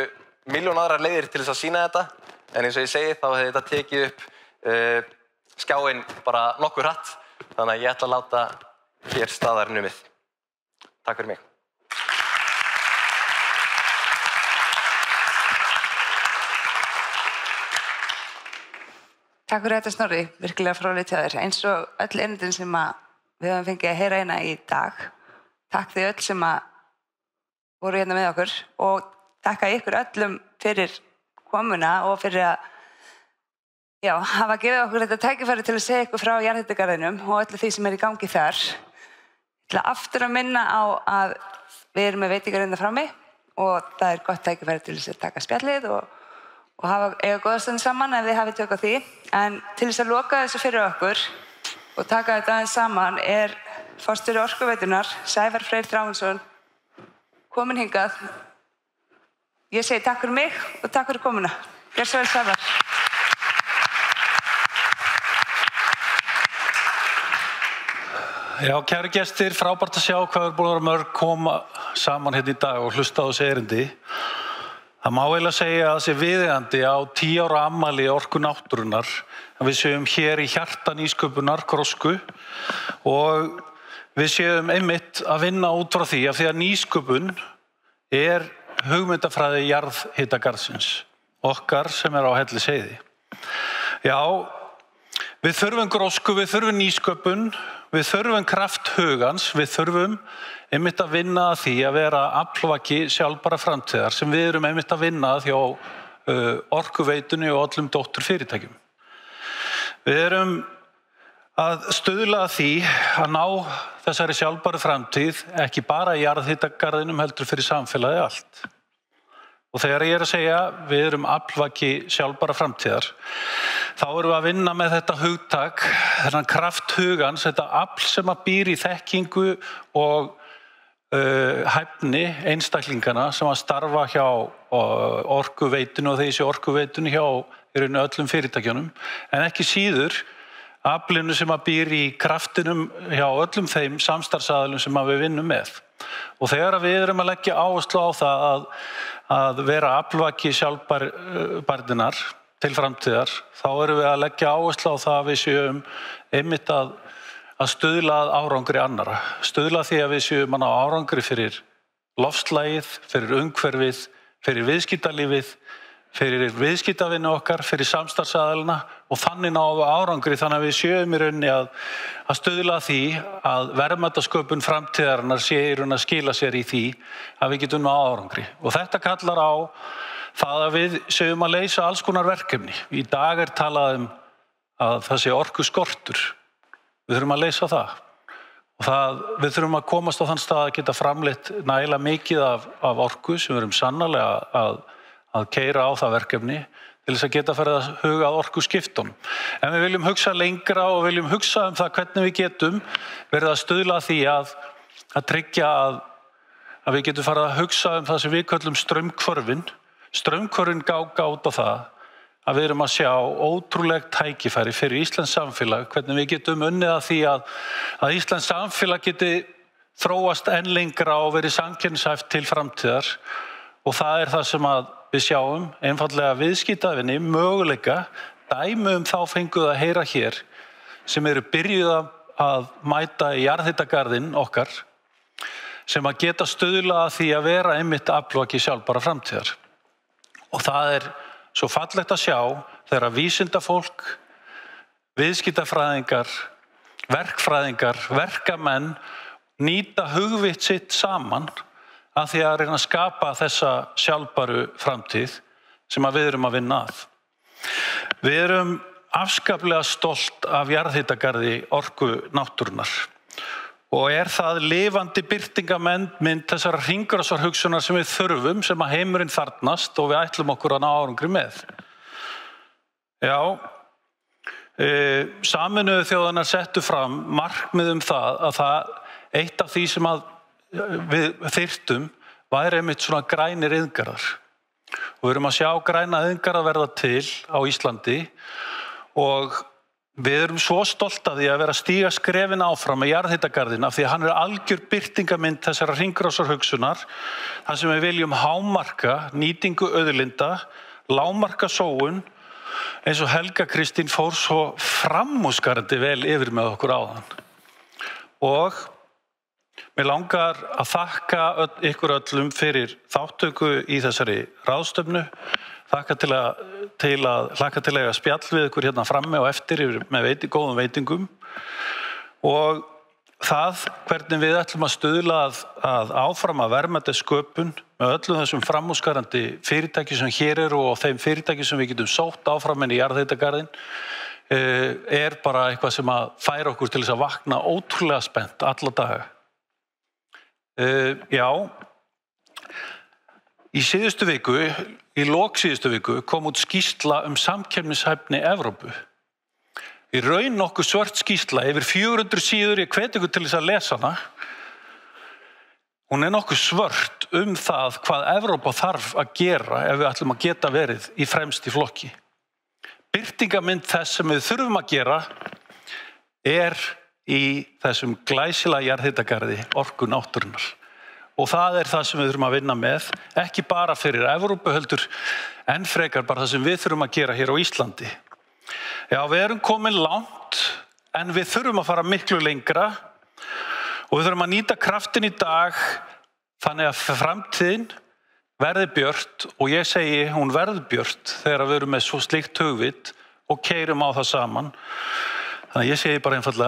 milljón aðrar leiðir til þess að sýna þetta. En eins og ég segi, þá hefði þetta tekið upp skjáinn bara nokkuð hratt. Þannig að ég ætla að láta hér staðar numið. Takk fyrir mig. Takk fyrir þetta, Snorri. Virkilega fróðlegt hjá þér. Eins og öll erindin sem við höfum fengið að heyra hérna í dag. Takk þið öll sem voru hérna með okkur og takka ykkur öllum fyrir komuna og fyrir að hafa gefið okkur þetta tækifæri til að segja ykkur frá jarðhitagarðinum og öllu því sem í gangi þar. Ég ætla aftur að minna á að við erum með veitingar frammi og það gott tækifæri til þess að taka spjallið og eiga góða stund saman ef þið hafið tök á því. En til þess að loka þessu fyrir okkur og taka þetta aðeins saman forstjóri Orkuveitunnar, Sævar Freyr Þráinsson, kominn hingað Ég segi takk fyrir mig og takk fyrir komuna. Gjörðu svo vel, Sævar. Já, kæru gestir, frábært að sjá hvað búin að vera mörg koma saman hérna í dag og hlusta á þessi erindi. Það má eiginlega segja að þessi viðeigandi á 10 ára afmæli Orku náttúrunnar að við séum hér í hjarta nýsköpunar, Grósku, og við séum einmitt að vinna út frá því af því að nýsköpun hugmyndafræði jarðhitagarðsins, okkar sem á Hellisheiði. Já, við þurfum Grósku, við þurfum nýsköpun, við þurfum kraft hugans, við þurfum einmitt að vinna að því að vera aflvaki sjálfbæra framtíðar sem við erum einmitt að vinna að hjá Orkuveitunni og öllum dótturfyrirtækjum. Við erum að stuðla að því að ná þessari sjálfbæru framtíð ekki bara í jarðhitagarðinum heldur fyrir samfélagið allt. Og þegar ég að segja við erum aflvaki sjálfbæra framtíðar, þá erum við að vinna með þetta hugtak, þennan kraft hugans, þetta afl sem að býr í þekkingu og hæfni einstaklingana sem að starfa hjá Orkuveitunni og þessi Orkuveitunni hjá öllum fyrirtækjunum, en ekki síður aflinu sem að býr í kraftinum hjá öllum þeim samstarfsaðilum sem að við vinnum með. Og þegar við erum að leggja áherslu á það að vera aflvaki sjálfbærninnar til framtíðar, þá erum við að leggja áherslu á það að við séum einmitt að stuðla að árangri annarra. Stuðla því að við séum að ná árangri fyrir loftslagið, fyrir umhverfið, fyrir viðskiptalífið, fyrir viðskiptavinnu okkar, fyrir samstarfsaðilina og þannig náum við árangri þannig að við séum í rauninni að stuðla að því að verðmætasköpun framtíðarinnar sé í rauninni að skila sér í því að við getum náð árangri. Og þetta kallar á það að við séum að leysa alls konar verkefni. Í dag talað að það sé orkuskortur. Við þurfum að leysa það. Og við þurfum að komast á þann stað að geta framleitt nægilega mikið af orku sem við erum sannarlega að keyra á það verkefni til þess að geta farið að huga að orkuskiptum. En við viljum hugsa lengra og viljum hugsa það hvernig við getum verið að stuðla að því að tryggja að við getum farið að hugsa það sem við köllum straumhvörfin. Straumhvörfin gága út á það að við erum að sjá ótrúlegt tækifæri fyrir Íslands samfélag, hvernig við getum unnið að því að Íslands samfélag geti þróast enn lengra og verið samkeppnishæft til framtíðar. Og það það sem við sjáum, einfaldlega viðskiptavinni, möguleika, dæmi þá fenguð að heyra hér, sem eru byrjuð að mæta í jarðhitagarðinn okkar, sem að geta stuðla að því að vera einmitt aflvaki sjálfbæra framtíðar. Og það svo fallegt að sjá þegar vísindafólk, viðskiptafræðingar, verkfræðingar, verkamenn nýta hugvit sitt saman að því að reyna að skapa þessa sjálfbæru framtíð sem við erum að vinna að. Við erum afskaplega stolt af jarðhitagarði Orku náttúrunnar og það lifandi birtingamynd þessara hringrásarhugsunar sem við þurfum, sem að heimurinn þarfnast og við ætlum okkur að ná árangri með. Já, Sameinuðu þjóðirnar settu fram markmið það að eitt af því sem við þyrftum væri einmitt svona grænir iðngarðar. Og við erum að sjá græna iðngarða verða til á Íslandi og við erum svo stolt af því að vera að stíga skrefin áfram með jarðhitagarðinn af því að hann algjör birtingamynd þessara hringrásarhugsunar þar sem við viljum hámarka nýtingu auðlinda, lágmarka sóun eins og Helga Kristín fór svo framúskarandi vel yfir með okkur áðan. Og mér langar að þakka ykkur öllum fyrir þáttöku í þessari ráðstefnu. Hlakka til að spjall við ykkur hérna frammi og eftir með góðum veitingum. Og það hvernig við ætlum að stuðla að áfram að verðmætasköpun með öllum þessum framúskarandi fyrirtæki sem hér eru og þeim fyrirtæki sem við getum sótt áfram inn í jarðhitagarðinn bara eitthvað sem að færa okkur til þess að vakna ótrúlega spennt alla daga. Já, í lok síðustu viku kom út skýrsla samkeppnishæfni Evrópu. Í raun nokkuð svört skýrsla, yfir 400 síður, ég hvet ykkur til þess að lesa hana. hún nokkuð svört það hvað Evrópa þarf að gera ef við ætlum að geta verið í fremst í flokki. Birtingarmynd þess sem við þurfum að gera í þessum glæsilega jarðhitagarði Orku náttúrunnar. Og það það sem við þurfum að vinna með, ekki bara fyrir Evrópu heldur, en frekar bara það sem við þurfum að gera hér á Íslandi. Já, við erum komin langt, en við þurfum að fara miklu lengra og við þurfum að nýta kraftin í dag þannig að framtíðin verði björt og ég segi hún verði björt þegar við erum með svo slíkt hugvit og keyrum á það saman. Þannig að ég segi bara einfaldlega